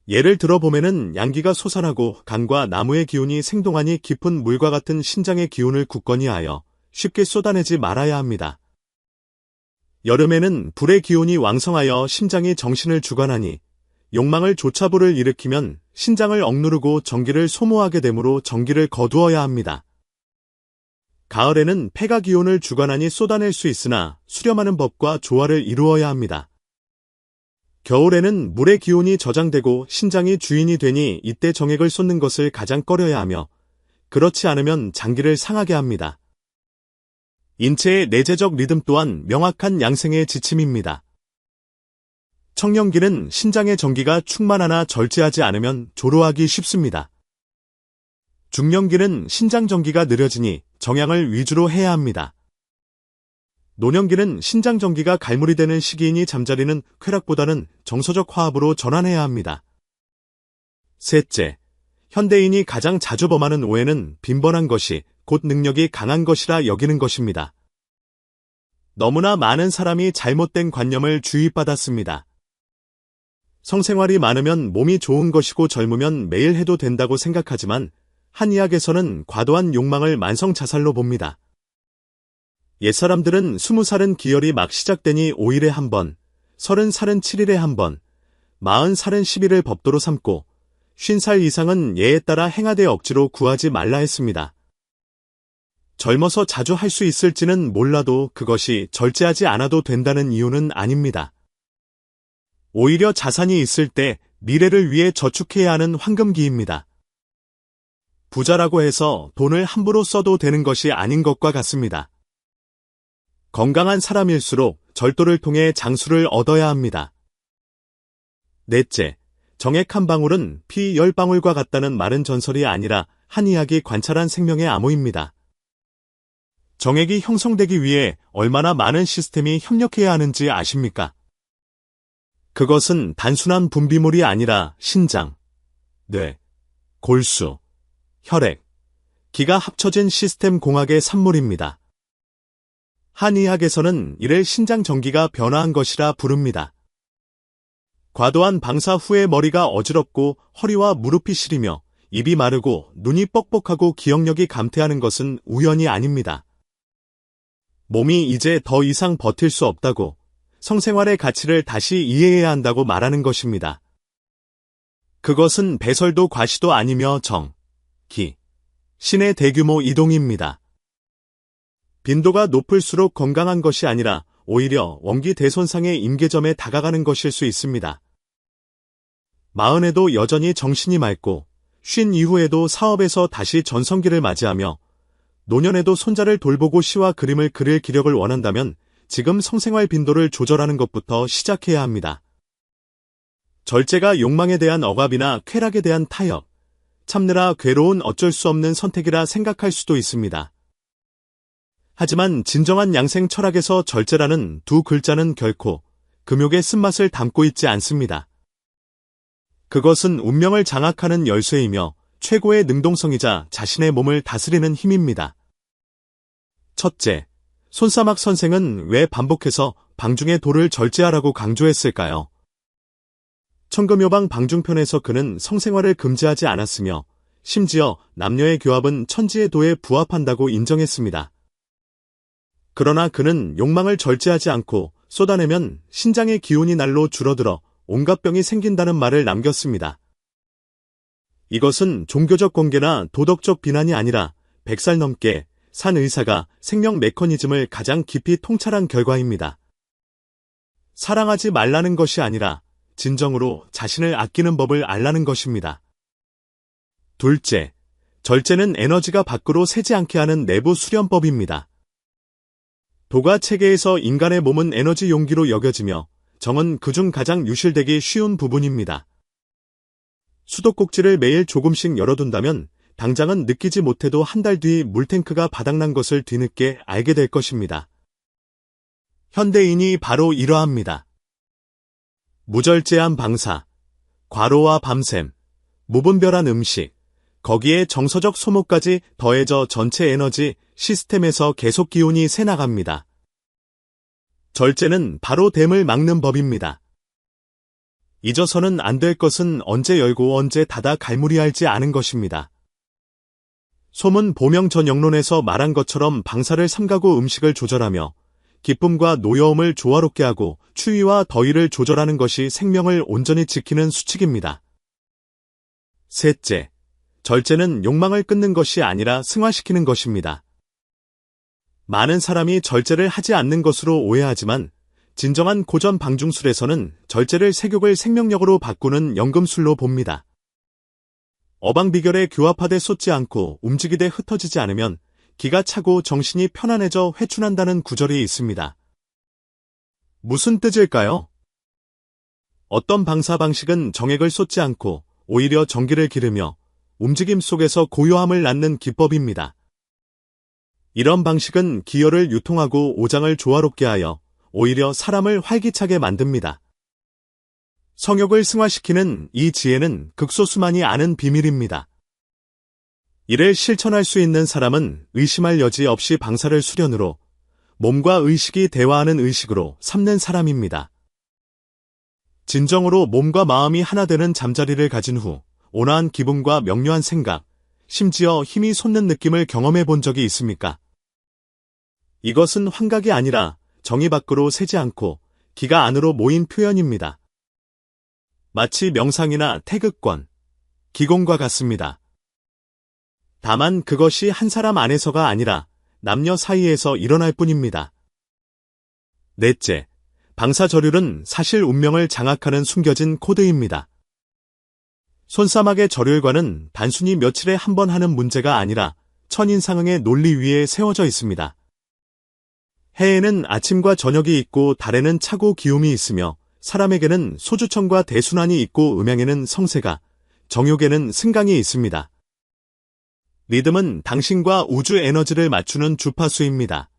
예를 들어보면은 양기가 솟아나고 간과 나무의 기운이 생동하니 깊은 물과 같은 신장의 기운을 굳건히 하여 쉽게 쏟아내지 말아야 합니다. 여름에는 불의 기운이 왕성하여 심장이 정신을 주관하니 욕망을 조차불을 일으키면 신장을 억누르고 정기를 소모하게 되므로 정기를 거두어야 합니다. 가을에는 폐가 기운을 주관하니 쏟아낼 수 있으나 수렴하는 법과 조화를 이루어야 합니다. 겨울에는 물의 기운이 저장되고 신장이 주인이 되니 이때 정액을 쏟는 것을 가장 꺼려야 하며 그렇지 않으면 장기를 상하게 합니다. 인체의 내재적 리듬 또한 명확한 양생의 지침입니다. 청년기는 신장의 정기가 충만하나 절제하지 않으면 조로하기 쉽습니다. 중년기는 신장 정기가 느려지니 정양을 위주로 해야 합니다. 노년기는 신장 정기가 갈물이 되는 시기이니 잠자리는 쾌락보다는 정서적 화합으로 전환해야 합니다. 셋째, 현대인이 가장 자주 범하는 오해는 빈번한 것이 곧 능력이 강한 것이라 여기는 것입니다. 너무나 많은 사람이 잘못된 관념을 주입받았습니다. 성생활이 많으면 몸이 좋은 것이고 젊으면 매일 해도 된다고 생각하지만 한의학에서는 과도한 욕망을 만성자살로 봅니다. 옛사람들은 20살은 기혈이 막 시작되니 5일에 한 번, 30살은 7일에 한 번, 40살은 10일을 법도로 삼고 50살 이상은 예에 따라 행하되 억지로 구하지 말라 했습니다. 젊어서 자주 할 수 있을지는 몰라도 그것이 절제하지 않아도 된다는 이유는 아닙니다. 오히려 자산이 있을 때 미래를 위해 저축해야 하는 황금기입니다. 부자라고 해서 돈을 함부로 써도 되는 것이 아닌 것과 같습니다. 건강한 사람일수록 절도를 통해 장수를 얻어야 합니다. 넷째, 정액 한 방울은 피 10방울과 같다는 말은 전설이 아니라 한의학이 관찰한 생명의 암호입니다. 정액이 형성되기 위해 얼마나 많은 시스템이 협력해야 하는지 아십니까? 그것은 단순한 분비물이 아니라 신장, 뇌, 골수, 혈액, 기가 합쳐진 시스템 공학의 산물입니다. 한의학에서는 이를 신장 전기가 변화한 것이라 부릅니다. 과도한 방사 후에 머리가 어지럽고 허리와 무릎이 시리며 입이 마르고 눈이 뻑뻑하고 기억력이 감퇴하는 것은 우연이 아닙니다. 몸이 이제 더 이상 버틸 수 없다고, 성생활의 가치를 다시 이해해야 한다고 말하는 것입니다. 그것은 배설도 과시도 아니며 정, 기, 신의 대규모 이동입니다. 빈도가 높을수록 건강한 것이 아니라 오히려 원기 대손상의 임계점에 다가가는 것일 수 있습니다. 40에도 여전히 정신이 맑고 50 이후에도 사업에서 다시 전성기를 맞이하며 노년에도 손자를 돌보고 시와 그림을 그릴 기력을 원한다면 지금 성생활 빈도를 조절하는 것부터 시작해야 합니다. 절제가 욕망에 대한 억압이나 쾌락에 대한 타협, 참느라 괴로운 어쩔 수 없는 선택이라 생각할 수도 있습니다. 하지만 진정한 양생 철학에서 절제라는 두 글자는 결코 금욕의 쓴맛을 담고 있지 않습니다. 그것은 운명을 장악하는 열쇠이며 최고의 능동성이자 자신의 몸을 다스리는 힘입니다. 첫째, 손사막 선생은 왜 반복해서 방중의 도를 절제하라고 강조했을까요? 천금요방 방중편에서 그는 성생활을 금지하지 않았으며 심지어 남녀의 교합은 천지의 도에 부합한다고 인정했습니다. 그러나 그는 욕망을 절제하지 않고 쏟아내면 신장의 기운이 날로 줄어들어 온갖 병이 생긴다는 말을 남겼습니다. 이것은 종교적 권계나 도덕적 비난이 아니라 100살 넘게 산 의사가 생명 메커니즘을 가장 깊이 통찰한 결과입니다. 사랑하지 말라는 것이 아니라 진정으로 자신을 아끼는 법을 알라는 것입니다. 둘째, 절제는 에너지가 밖으로 새지 않게 하는 내부 수련법입니다. 도가 체계에서 인간의 몸은 에너지 용기로 여겨지며 정은 그중 가장 유실되기 쉬운 부분입니다. 수도꼭지를 매일 조금씩 열어둔다면 당장은 느끼지 못해도 한 달 뒤 물탱크가 바닥난 것을 뒤늦게 알게 될 것입니다. 현대인이 바로 이러합니다. 무절제한 방사, 과로와 밤샘, 무분별한 음식, 거기에 정서적 소모까지 더해져 전체 에너지 시스템에서 계속 기운이 새나갑니다. 절제는 바로 댐을 막는 법입니다. 잊어서는 안 될 것은 언제 열고 언제 닫아 갈무리할지 아는 것입니다. 소문 보명 전 영론에서 말한 것처럼 방사를 삼가고 음식을 조절하며 기쁨과 노여움을 조화롭게 하고 추위와 더위를 조절하는 것이 생명을 온전히 지키는 수칙입니다. 셋째, 절제는 욕망을 끊는 것이 아니라 승화시키는 것입니다. 많은 사람이 절제를 하지 않는 것으로 오해하지만 진정한 고전 방중술에서는 절제를 색욕을 생명력으로 바꾸는 연금술로 봅니다. 어방비결에 교합하되 쏟지 않고 움직이되 흩어지지 않으면 기가 차고 정신이 편안해져 회춘한다는 구절이 있습니다. 무슨 뜻일까요? 어떤 방사 방식은 정액을 쏟지 않고 오히려 전기를 기르며 움직임 속에서 고요함을 낳는 기법입니다. 이런 방식은 기혈을 유통하고 오장을 조화롭게 하여 오히려 사람을 활기차게 만듭니다. 성욕을 승화시키는 이 지혜는 극소수만이 아는 비밀입니다. 이를 실천할 수 있는 사람은 의심할 여지 없이 방사를 수련으로 몸과 의식이 대화하는 의식으로 삼는 사람입니다. 진정으로 몸과 마음이 하나 되는 잠자리를 가진 후 온화한 기분과 명료한 생각, 심지어 힘이 솟는 느낌을 경험해 본 적이 있습니까? 이것은 환각이 아니라 정이 밖으로 새지 않고 기가 안으로 모인 표현입니다. 마치 명상이나 태극권, 기공과 같습니다. 다만 그것이 한 사람 안에서가 아니라 남녀 사이에서 일어날 뿐입니다. 넷째, 방사절율은 사실 운명을 장악하는 숨겨진 코드입니다. 손사막의 절율과는 단순히 며칠에 한 번 하는 문제가 아니라 천인상응의 논리 위에 세워져 있습니다. 해에는 아침과 저녁이 있고 달에는 차고 기움이 있으며 사람에게는 소주청과 대순환이 있고 음양에는 성세가, 정욕에는 승강이 있습니다. 리듬은 당신과 우주 에너지를 맞추는 주파수입니다.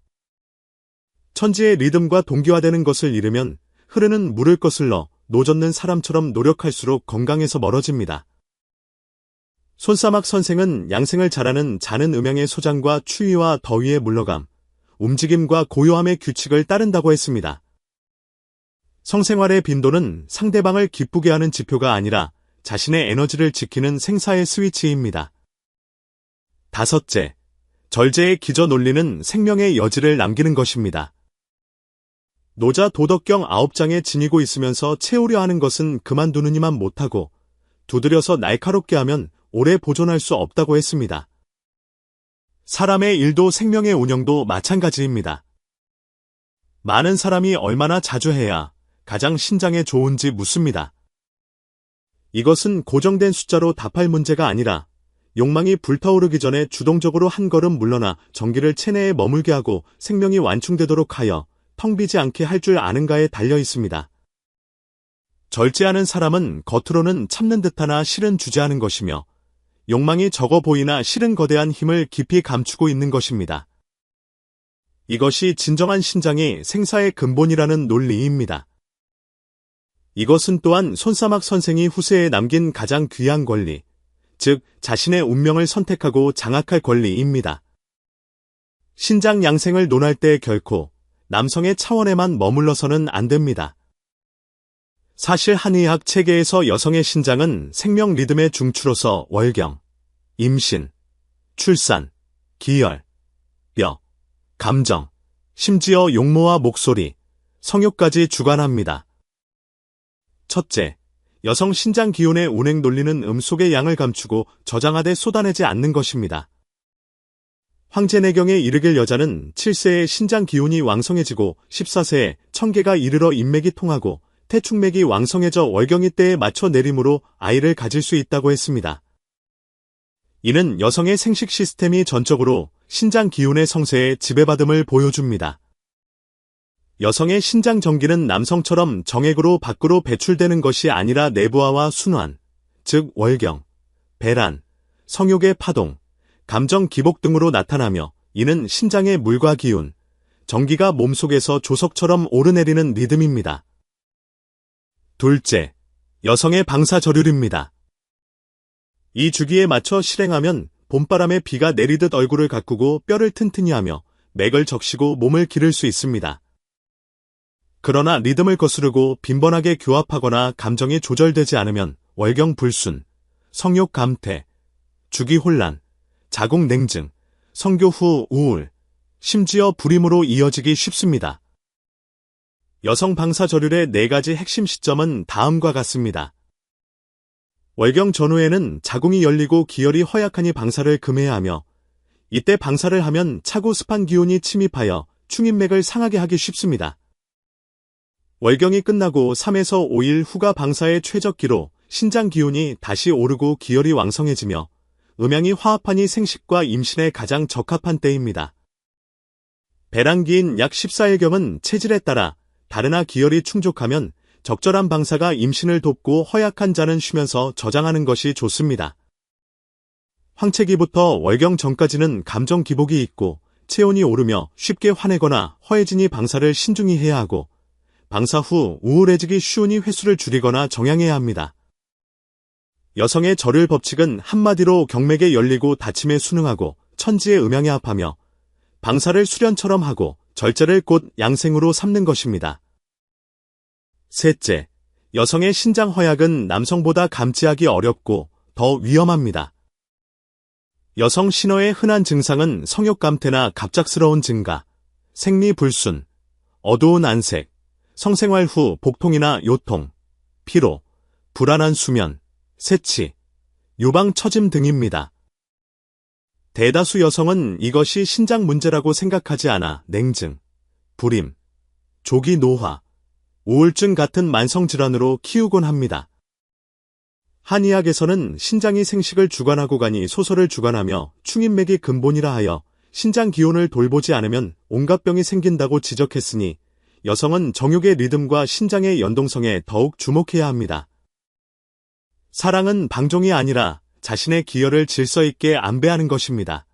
천지의 리듬과 동기화되는 것을 잃으면 흐르는 물을 거슬러 노젓는 사람처럼 노력할수록 건강에서 멀어집니다. 손사막 선생은 양생을 잘하는 자는 음양의 소장과 추위와 더위의 물러감, 움직임과 고요함의 규칙을 따른다고 했습니다. 성생활의 빈도는 상대방을 기쁘게 하는 지표가 아니라 자신의 에너지를 지키는 생사의 스위치입니다. 다섯째, 절제의 기저 논리는 생명의 여지를 남기는 것입니다. 노자 도덕경 9장에 지니고 있으면서 채우려 하는 것은 그만두느니만 못하고 두드려서 날카롭게 하면 오래 보존할 수 없다고 했습니다. 사람의 일도 생명의 운영도 마찬가지입니다. 많은 사람이 얼마나 자주 해야 가장 신장에 좋은지 묻습니다. 이것은 고정된 숫자로 답할 문제가 아니라 욕망이 불타오르기 전에 주동적으로 한 걸음 물러나 전기를 체내에 머물게 하고 생명이 완충되도록 하여 텅 비지 않게 할 줄 아는가에 달려 있습니다. 절제하는 사람은 겉으로는 참는 듯하나 실은 주저하는 것이며 욕망이 적어 보이나 실은 거대한 힘을 깊이 감추고 있는 것입니다. 이것이 진정한 신장이 생사의 근본이라는 논리입니다. 이것은 또한 손사막 선생이 후세에 남긴 가장 귀한 권리, 즉 자신의 운명을 선택하고 장악할 권리입니다. 신장 양생을 논할 때 결코 남성의 차원에만 머물러서는 안 됩니다. 사실 한의학 체계에서 여성의 신장은 생명 리듬의 중추로서 월경, 임신, 출산, 기혈, 뼈, 감정, 심지어 용모와 목소리, 성욕까지 주관합니다. 첫째, 여성 신장 기운의 운행 논리는 음속의 양을 감추고 저장하되 쏟아내지 않는 것입니다. 황제내경에 이르길 여자는 7세에 신장 기운이 왕성해지고 14세에 청계가 이르러 인맥이 통하고 태축맥이 왕성해져 월경이 때에 맞춰 내림으로 아이를 가질 수 있다고 했습니다. 이는 여성의 생식 시스템이 전적으로 신장 기운의 성세에 지배받음을 보여줍니다. 여성의 신장 전기는 남성처럼 정액으로 밖으로 배출되는 것이 아니라 내부화와 순환, 즉 월경, 배란, 성욕의 파동, 감정 기복 등으로 나타나며 이는 신장의 물과 기운, 전기가 몸속에서 조석처럼 오르내리는 리듬입니다. 둘째, 여성의 방사저륜입니다. 이 주기에 맞춰 실행하면 봄바람에 비가 내리듯 얼굴을 가꾸고 뼈를 튼튼히 하며 맥을 적시고 몸을 기를 수 있습니다. 그러나 리듬을 거스르고 빈번하게 교합하거나 감정이 조절되지 않으면 월경 불순, 성욕 감퇴, 주기 혼란, 자궁 냉증, 성교 후 우울, 심지어 불임으로 이어지기 쉽습니다. 여성 방사저륜의 4가지 핵심 시점은 다음과 같습니다. 월경 전후에는 자궁이 열리고 기혈이 허약하니 방사를 금해야 하며 이때 방사를 하면 차고 습한 기운이 침입하여 충인맥을 상하게 하기 쉽습니다. 월경이 끝나고 3에서 5일 후가 방사의 최적기로 신장 기운이 다시 오르고 기혈이 왕성해지며 음양이 화합하니 생식과 임신에 가장 적합한 때입니다. 배란기인 약 14일경은 체질에 따라 다르나 기혈이 충족하면 적절한 방사가 임신을 돕고 허약한 자는 쉬면서 저장하는 것이 좋습니다. 황체기부터 월경 전까지는 감정 기복이 있고 체온이 오르며 쉽게 화내거나 허해지니 방사를 신중히 해야 하고 방사 후 우울해지기 쉬우니 횟수를 줄이거나 정향해야 합니다. 여성의 절율 법칙은 한마디로 경맥에 열리고 다침에 순응하고 천지의 음양에 합하며 방사를 수련처럼 하고 절제를 곧 양생으로 삼는 것입니다. 셋째, 여성의 신장 허약은 남성보다 감지하기 어렵고 더 위험합니다. 여성 신어의 흔한 증상은 성욕 감퇴나 갑작스러운 증가, 생리 불순, 어두운 안색, 성생활 후 복통이나 요통, 피로, 불안한 수면, 세치, 유방 처짐 등입니다. 대다수 여성은 이것이 신장 문제라고 생각하지 않아 냉증, 불임, 조기 노화, 우울증 같은 만성질환으로 키우곤 합니다. 한의학에서는 신장이 생식을 주관하고 가니 소설을 주관하며 충인맥이 근본이라 하여 신장 기운을 돌보지 않으면 온갖 병이 생긴다고 지적했으니 여성은 정욕의 리듬과 신장의 연동성에 더욱 주목해야 합니다. 사랑은 방종이 아니라 자신의 기여를 질서 있게 안배하는 것입니다.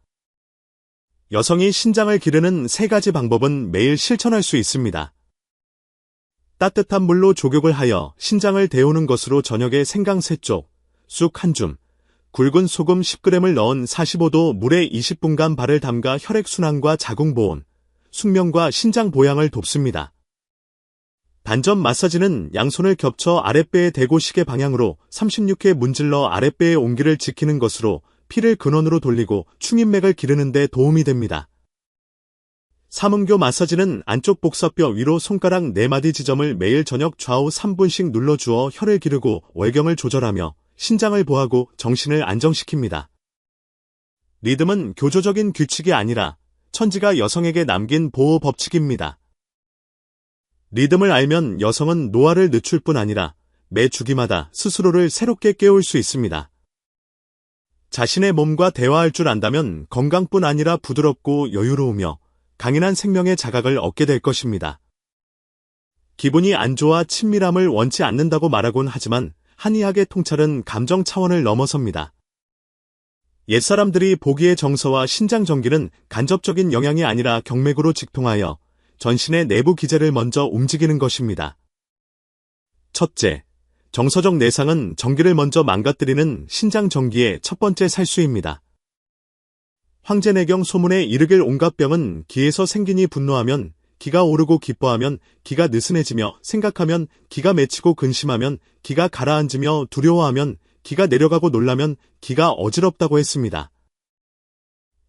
여성이 신장을 기르는 3가지 방법은 매일 실천할 수 있습니다. 따뜻한 물로 족욕을 하여 신장을 데우는 것으로 저녁에 생강 3쪽, 쑥 1줌, 굵은 소금 10g을 넣은 45도 물에 20분간 발을 담가 혈액순환과 자궁보온, 숙면과 신장 보양을 돕습니다. 단전 마사지는 양손을 겹쳐 아랫배에 대고 시계 방향으로 36회 문질러 아랫배의 온기를 지키는 것으로 피를 근원으로 돌리고 충인맥을 기르는 데 도움이 됩니다. 삼음교 마사지는 안쪽 복사뼈 위로 손가락 4마디 지점을 매일 저녁 좌우 3분씩 눌러주어 혈을 기르고 월경을 조절하며 신장을 보하고 정신을 안정시킵니다. 리듬은 교조적인 규칙이 아니라 천지가 여성에게 남긴 보호 법칙입니다. 리듬을 알면 여성은 노화를 늦출 뿐 아니라 매 주기마다 스스로를 새롭게 깨울 수 있습니다. 자신의 몸과 대화할 줄 안다면 건강뿐 아니라 부드럽고 여유로우며 강인한 생명의 자각을 얻게 될 것입니다. 기분이 안 좋아 친밀함을 원치 않는다고 말하곤 하지만 한의학의 통찰은 감정 차원을 넘어섭니다. 옛사람들이 보기의 정서와 신장 전기는 간접적인 영향이 아니라 경맥으로 직통하여 전신의 내부 기제를 먼저 움직이는 것입니다. 첫째, 정서적 내상은 전기를 먼저 망가뜨리는 신장 전기의 첫 번째 살수입니다. 황제내경 소문에 이르길 온갖 병은 기에서 생기니 분노하면 기가 오르고 기뻐하면 기가 느슨해지며 생각하면 기가 맺히고 근심하면 기가 가라앉으며 두려워하면 기가 내려가고 놀라면 기가 어지럽다고 했습니다.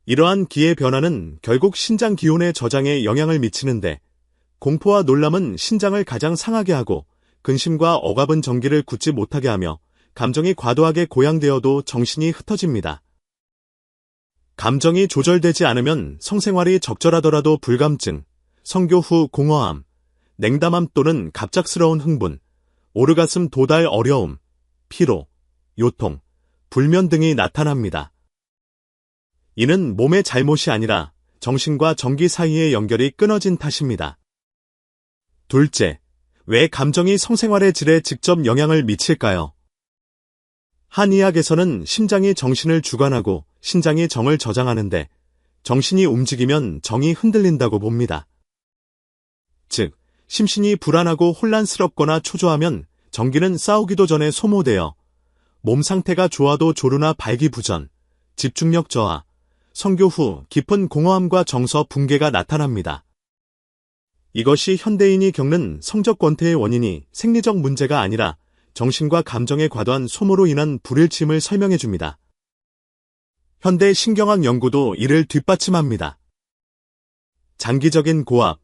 이러한 기의 변화는 결국 신장 기온의 저장에 영향을 미치는데 공포와 놀람은 신장을 가장 상하게 하고 근심과 억압은 전기를 굳지 못하게 하며 감정이 과도하게 고양되어도 정신이 흩어집니다. 감정이 조절되지 않으면 성생활이 적절하더라도 불감증, 성교 후 공허함, 냉담함 또는 갑작스러운 흥분, 오르가슴 도달 어려움, 피로, 요통, 불면 등이 나타납니다. 이는 몸의 잘못이 아니라 정신과 전기 사이의 연결이 끊어진 탓입니다. 둘째, 왜 감정이 성생활의 질에 직접 영향을 미칠까요? 한의학에서는 심장이 정신을 주관하고 신장이 정을 저장하는데 정신이 움직이면 정이 흔들린다고 봅니다. 즉, 심신이 불안하고 혼란스럽거나 초조하면 전기는 싸우기도 전에 소모되어 몸 상태가 좋아도 조루나 발기부전, 집중력 저하, 성교 후 깊은 공허함과 정서 붕괴가 나타납니다. 이것이 현대인이 겪는 성적 권태의 원인이 생리적 문제가 아니라 정신과 감정의 과도한 소모로 인한 불일침을 설명해 줍니다. 현대 신경학 연구도 이를 뒷받침합니다. 장기적인 고압,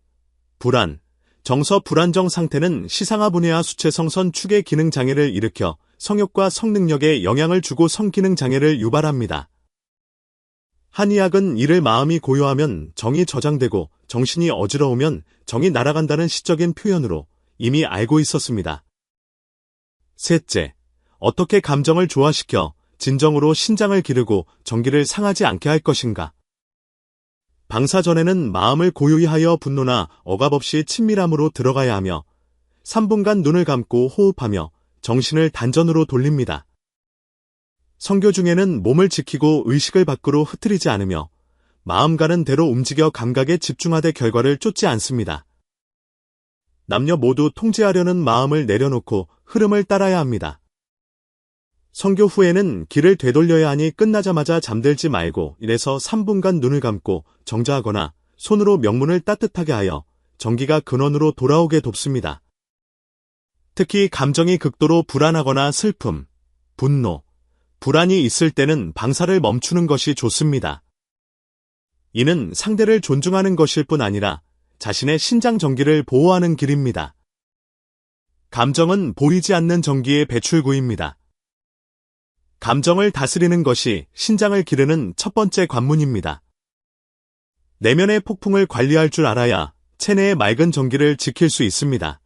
불안, 정서 불안정 상태는 시상하분해와 수체성선 축의 기능 장애를 일으켜 성욕과 성능력에 영향을 주고 성기능 장애를 유발합니다. 한의학은 이를 마음이 고요하면 정이 저장되고 정신이 어지러우면 정이 날아간다는 시적인 표현으로 이미 알고 있었습니다. 셋째, 어떻게 감정을 조화시켜 진정으로 신장을 기르고 전기를 상하지 않게 할 것인가? 방사 전에는 마음을 고요히 하여 분노나 억압 없이 친밀함으로 들어가야 하며 3분간 눈을 감고 호흡하며 정신을 단전으로 돌립니다. 성교 중에는 몸을 지키고 의식을 밖으로 흩트리지 않으며 마음 가는 대로 움직여 감각에 집중하되 결과를 쫓지 않습니다. 남녀 모두 통제하려는 마음을 내려놓고 흐름을 따라야 합니다. 성교 후에는 기를 되돌려야 하니 끝나자마자 잠들지 말고 1에서 3분간 눈을 감고 정자하거나 손으로 명문을 따뜻하게 하여 전기가 근원으로 돌아오게 돕습니다. 특히 감정이 극도로 불안하거나 슬픔, 분노, 불안이 있을 때는 방사를 멈추는 것이 좋습니다. 이는 상대를 존중하는 것일 뿐 아니라 자신의 신장 전기를 보호하는 길입니다. 감정은 보이지 않는 전기의 배출구입니다. 감정을 다스리는 것이 신장을 기르는 첫 번째 관문입니다. 내면의 폭풍을 관리할 줄 알아야 체내의 맑은 전기를 지킬 수 있습니다.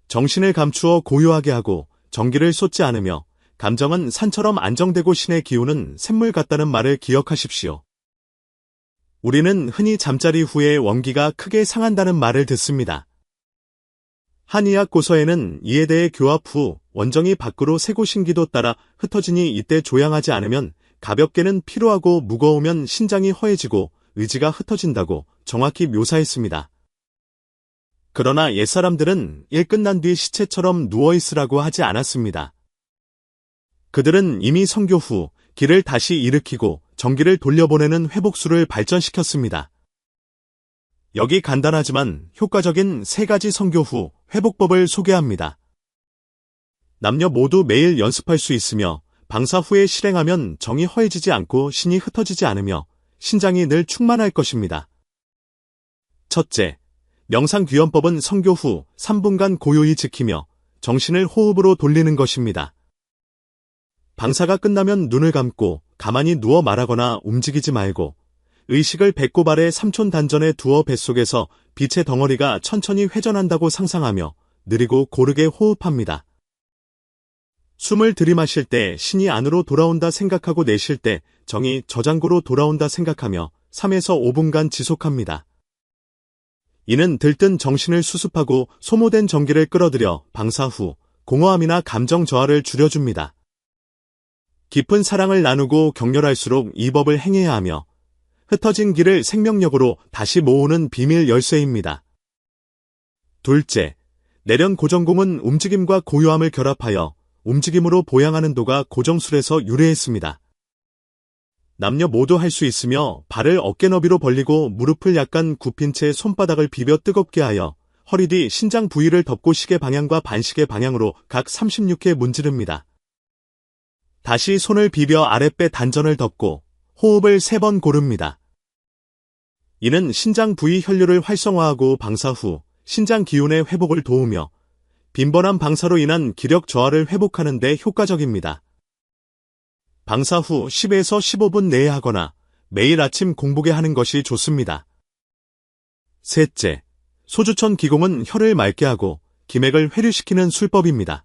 정신을 감추어 고요하게 하고 전기를 쏟지 않으며 감정은 산처럼 안정되고 신의 기운은 샘물 같다는 말을 기억하십시오. 우리는 흔히 잠자리 후에 원기가 크게 상한다는 말을 듣습니다. 한의학 고서에는 이에 대해 교합 후 원정이 밖으로 새고 신기도 따라 흩어지니 이때 조양하지 않으면 가볍게는 피로하고 무거우면 신장이 허해지고 의지가 흩어진다고 정확히 묘사했습니다. 그러나 옛사람들은 일 끝난 뒤 시체처럼 누워있으라고 하지 않았습니다. 그들은 이미 성교 후 기를 다시 일으키고 정기를 돌려보내는 회복술을 발전시켰습니다. 여기 간단하지만 효과적인 3가지 성교 후 회복법을 소개합니다. 남녀 모두 매일 연습할 수 있으며 방사 후에 실행하면 정이 허해지지 않고 신이 흩어지지 않으며 신장이 늘 충만할 것입니다. 첫째, 명상귀연법은 성교 후 3분간 고요히 지키며 정신을 호흡으로 돌리는 것입니다. 방사가 끝나면 눈을 감고 가만히 누워 말하거나 움직이지 말고 의식을 배꼽 아래 삼촌 단전에 두어 뱃속에서 빛의 덩어리가 천천히 회전한다고 상상하며 느리고 고르게 호흡합니다. 숨을 들이마실 때 신이 안으로 돌아온다 생각하고 내쉴 때 정이 저장고로 돌아온다 생각하며 3에서 5분간 지속합니다. 이는 들뜬 정신을 수습하고 소모된 정기를 끌어들여 방사 후 공허함이나 감정 저하를 줄여줍니다. 깊은 사랑을 나누고 격렬할수록 이 법을 행해야 하며 흩어진 기를 생명력으로 다시 모으는 비밀 열쇠입니다. 둘째, 내련 고정공은 움직임과 고요함을 결합하여 움직임으로 보양하는 도가 고정술에서 유래했습니다. 남녀 모두 할 수 있으며 발을 어깨 너비로 벌리고 무릎을 약간 굽힌 채 손바닥을 비벼 뜨겁게 하여 허리 뒤 신장 부위를 덮고 시계 방향과 반시계 방향으로 각 36회 문지릅니다. 다시 손을 비벼 아랫배 단전을 덮고 호흡을 3번 고릅니다. 이는 신장 부위 혈류를 활성화하고 방사 후 신장 기운의 회복을 도우며 빈번한 방사로 인한 기력 저하를 회복하는 데 효과적입니다. 방사 후 10에서 15분 내에 하거나 매일 아침 공복에 하는 것이 좋습니다. 셋째, 소주천 기공은 혀를 맑게 하고 기맥을 회류시키는 술법입니다.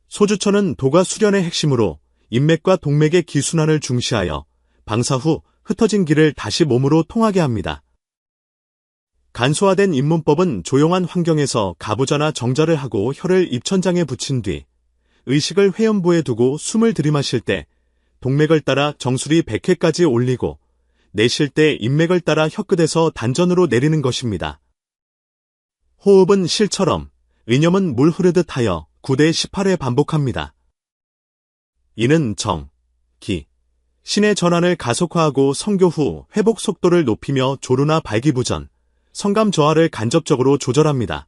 소주천은 도가 수련의 핵심으로 인맥과 동맥의 기순환을 중시하여 방사 후 흩어진 기를 다시 몸으로 통하게 합니다. 간소화된 입문법은 조용한 환경에서 가부좌나 정자를 하고 혀를 입천장에 붙인 뒤 의식을 회음부에 두고 숨을 들이마실 때 동맥을 따라 정수리 100회까지 올리고 내쉴 때 인맥을 따라 혀끝에서 단전으로 내리는 것입니다. 호흡은 실처럼, 의념은 물 흐르듯 하여 9대 18회 반복합니다. 이는 정, 기, 신의 전환을 가속화하고 성교 후 회복 속도를 높이며 조루나 발기부전, 성감 저하를 간접적으로 조절합니다.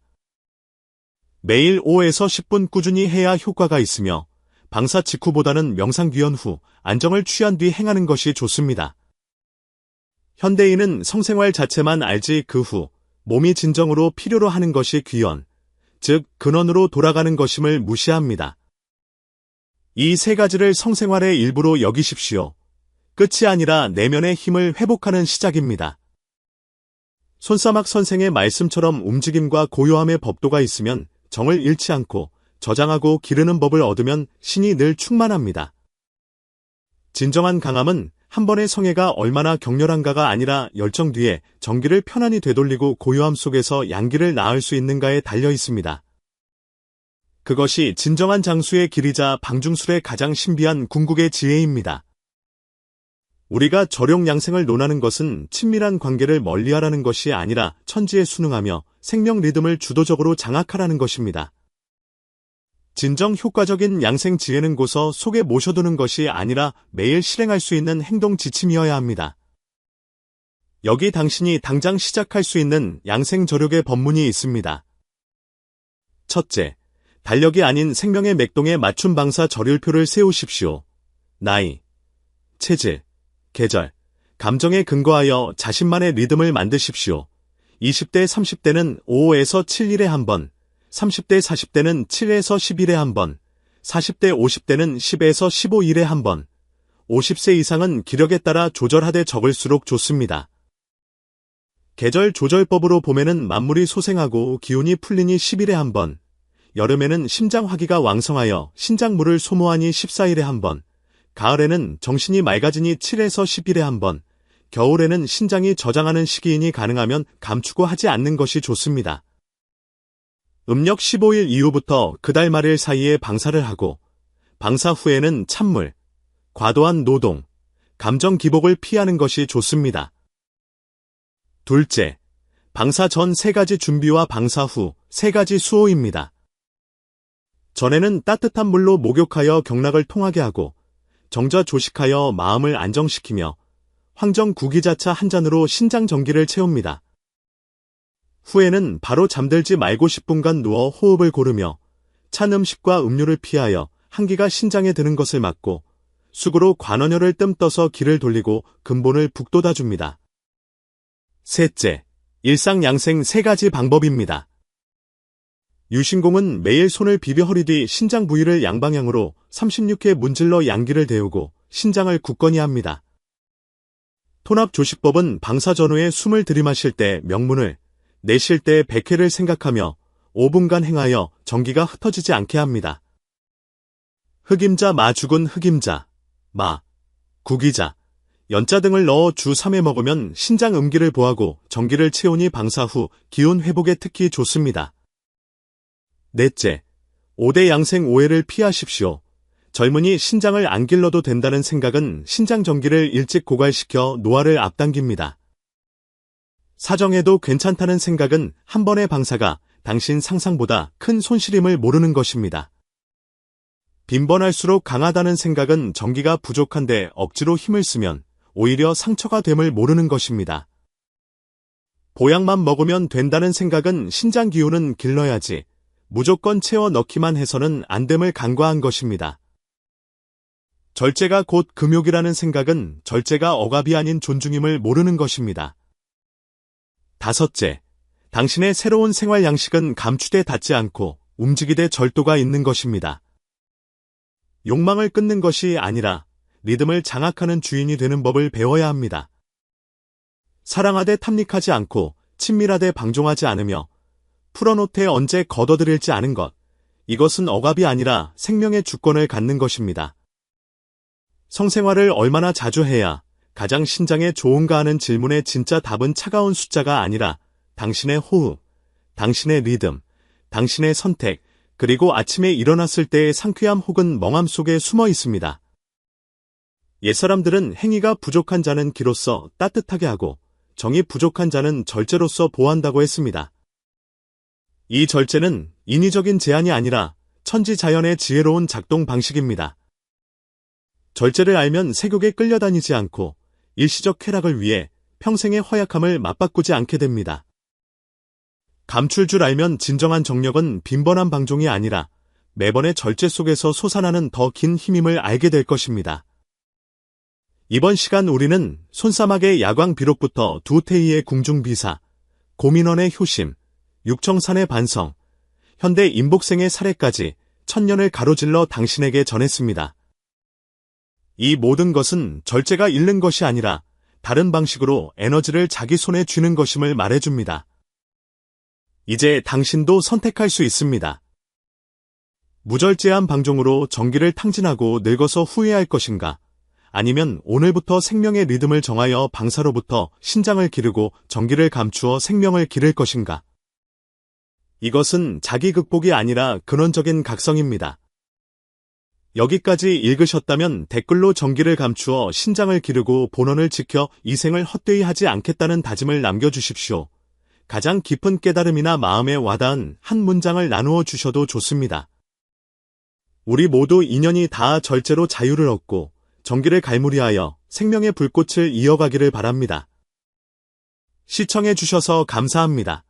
매일 5에서 10분 꾸준히 해야 효과가 있으며 방사 직후보다는 명상귀연 후 안정을 취한 뒤 행하는 것이 좋습니다. 현대인은 성생활 자체만 알지 그 후 몸이 진정으로 필요로 하는 것이 귀연, 즉 근원으로 돌아가는 것임을 무시합니다. 이 3가지를 성생활의 일부로 여기십시오. 끝이 아니라 내면의 힘을 회복하는 시작입니다. 손사막 선생의 말씀처럼 움직임과 고요함의 법도가 있으면 정을 잃지 않고 저장하고 기르는 법을 얻으면 신이 늘 충만합니다. 진정한 강함은 한 번의 성애가 얼마나 격렬한가가 아니라 열정 뒤에 정기를 편안히 되돌리고 고요함 속에서 양기를 낳을 수 있는가에 달려 있습니다. 그것이 진정한 장수의 길이자 방중술의 가장 신비한 궁극의 지혜입니다. 우리가 절용양생을 논하는 것은 친밀한 관계를 멀리하라는 것이 아니라 천지에 순응하며 생명 리듬을 주도적으로 장악하라는 것입니다. 진정 효과적인 양생 지혜는 고서 속에 모셔두는 것이 아니라 매일 실행할 수 있는 행동 지침이어야 합니다. 여기 당신이 당장 시작할 수 있는 양생 저력의 법문이 있습니다. 첫째, 달력이 아닌 생명의 맥동에 맞춤 방사 절율표를 세우십시오. 나이, 체질, 계절, 감정에 근거하여 자신만의 리듬을 만드십시오. 20대, 30대는 5에서 7일에 한 번, 30대, 40대는 7에서 10일에 한 번, 40대, 50대는 10에서 15일에 한 번, 50세 이상은 기력에 따라 조절하되 적을수록 좋습니다. 계절 조절법으로 봄에는 만물이 소생하고 기운이 풀리니 10일에 한 번, 여름에는 심장 화기가 왕성하여 신장물을 소모하니 14일에 한 번, 가을에는 정신이 맑아지니 7에서 10일에 한 번, 겨울에는 신장이 저장하는 시기이니 가능하면 감추고 하지 않는 것이 좋습니다. 음력 15일 이후부터 그달 말일 사이에 방사를 하고 방사 후에는 찬물, 과도한 노동, 감정 기복을 피하는 것이 좋습니다. 둘째, 방사 전 3가지 준비와 방사 후 3가지 수호입니다. 전에는 따뜻한 물로 목욕하여 경락을 통하게 하고 정자 조식하여 마음을 안정시키며 황정 구기자차 한 잔으로 신장 전기를 채웁니다. 후에는 바로 잠들지 말고 10분간 누워 호흡을 고르며 찬 음식과 음료를 피하여 한기가 신장에 드는 것을 막고 수구로 관원혈을 뜸 떠서 기를 돌리고 근본을 북돋아줍니다. 셋째, 일상양생 3가지 방법입니다. 유신공은 매일 손을 비벼 허리 뒤 신장 부위를 양방향으로 36회 문질러 양기를 데우고 신장을 굳건히 합니다. 통합조식법은 방사 전후에 숨을 들이마실 때 명문을, 내쉴 때 백회를 생각하며 5분간 행하여 전기가 흩어지지 않게 합니다. 흑임자 마 죽은 흑임자, 마, 구기자, 연자 등을 넣어 주 3회 먹으면 신장 음기를 보하고 전기를 채우니 방사 후 기운 회복에 특히 좋습니다. 넷째, 5대 양생 오해를 피하십시오. 젊은이 신장을 안 길러도 된다는 생각은 신장 전기를 일찍 고갈시켜 노화를 앞당깁니다. 사정해도 괜찮다는 생각은 한 번의 방사가 당신 상상보다 큰 손실임을 모르는 것입니다. 빈번할수록 강하다는 생각은 전기가 부족한데 억지로 힘을 쓰면 오히려 상처가 됨을 모르는 것입니다. 보약만 먹으면 된다는 생각은 신장 기운은 길러야지 무조건 채워 넣기만 해서는 안 됨을 간과한 것입니다. 절제가 곧 금욕이라는 생각은 절제가 억압이 아닌 존중임을 모르는 것입니다. 다섯째, 당신의 새로운 생활 양식은 감추되 닿지 않고 움직이되 절도가 있는 것입니다. 욕망을 끊는 것이 아니라 리듬을 장악하는 주인이 되는 법을 배워야 합니다. 사랑하되 탐닉하지 않고 친밀하되 방종하지 않으며 풀어놓되 언제 걷어들일지 않은 것, 이것은 억압이 아니라 생명의 주권을 갖는 것입니다. 성생활을 얼마나 자주 해야 가장 신장에 좋은가 하는 질문의 진짜 답은 차가운 숫자가 아니라 당신의 호흡, 당신의 리듬, 당신의 선택, 그리고 아침에 일어났을 때의 상쾌함 혹은 멍함 속에 숨어 있습니다. 옛사람들은 행위가 부족한 자는 기로써 따뜻하게 하고 정이 부족한 자는 절제로써 보호한다고 했습니다. 이 절제는 인위적인 제한이 아니라 천지자연의 지혜로운 작동 방식입니다. 절제를 알면 세욕에 끌려다니지 않고 일시적 쾌락을 위해 평생의 허약함을 맞바꾸지 않게 됩니다. 감출 줄 알면 진정한 정력은 빈번한 방종이 아니라 매번의 절제 속에서 솟아나는 더 긴 힘임을 알게 될 것입니다. 이번 시간 우리는 손사막의 야광 비록부터 두태희의 궁중비사, 고민원의 효심, 육청산의 반성, 현대 임복생의 사례까지 천년을 가로질러 당신에게 전했습니다. 이 모든 것은 절제가 잃는 것이 아니라 다른 방식으로 에너지를 자기 손에 쥐는 것임을 말해줍니다. 이제 당신도 선택할 수 있습니다. 무절제한 방종으로 전기를 탕진하고 늙어서 후회할 것인가? 아니면 오늘부터 생명의 리듬을 정하여 방사로부터 신장을 기르고 전기를 감추어 생명을 기를 것인가? 이것은 자기 극복이 아니라 근원적인 각성입니다. 여기까지 읽으셨다면 댓글로 전기를 감추어 신장을 기르고 본원을 지켜 이 생을 헛되이 하지 않겠다는 다짐을 남겨주십시오. 가장 깊은 깨달음이나 마음에 와닿은 한 문장을 나누어 주셔도 좋습니다. 우리 모두 인연이 다 절제로 자유를 얻고 전기를 갈무리하여 생명의 불꽃을 이어가기를 바랍니다. 시청해 주셔서 감사합니다.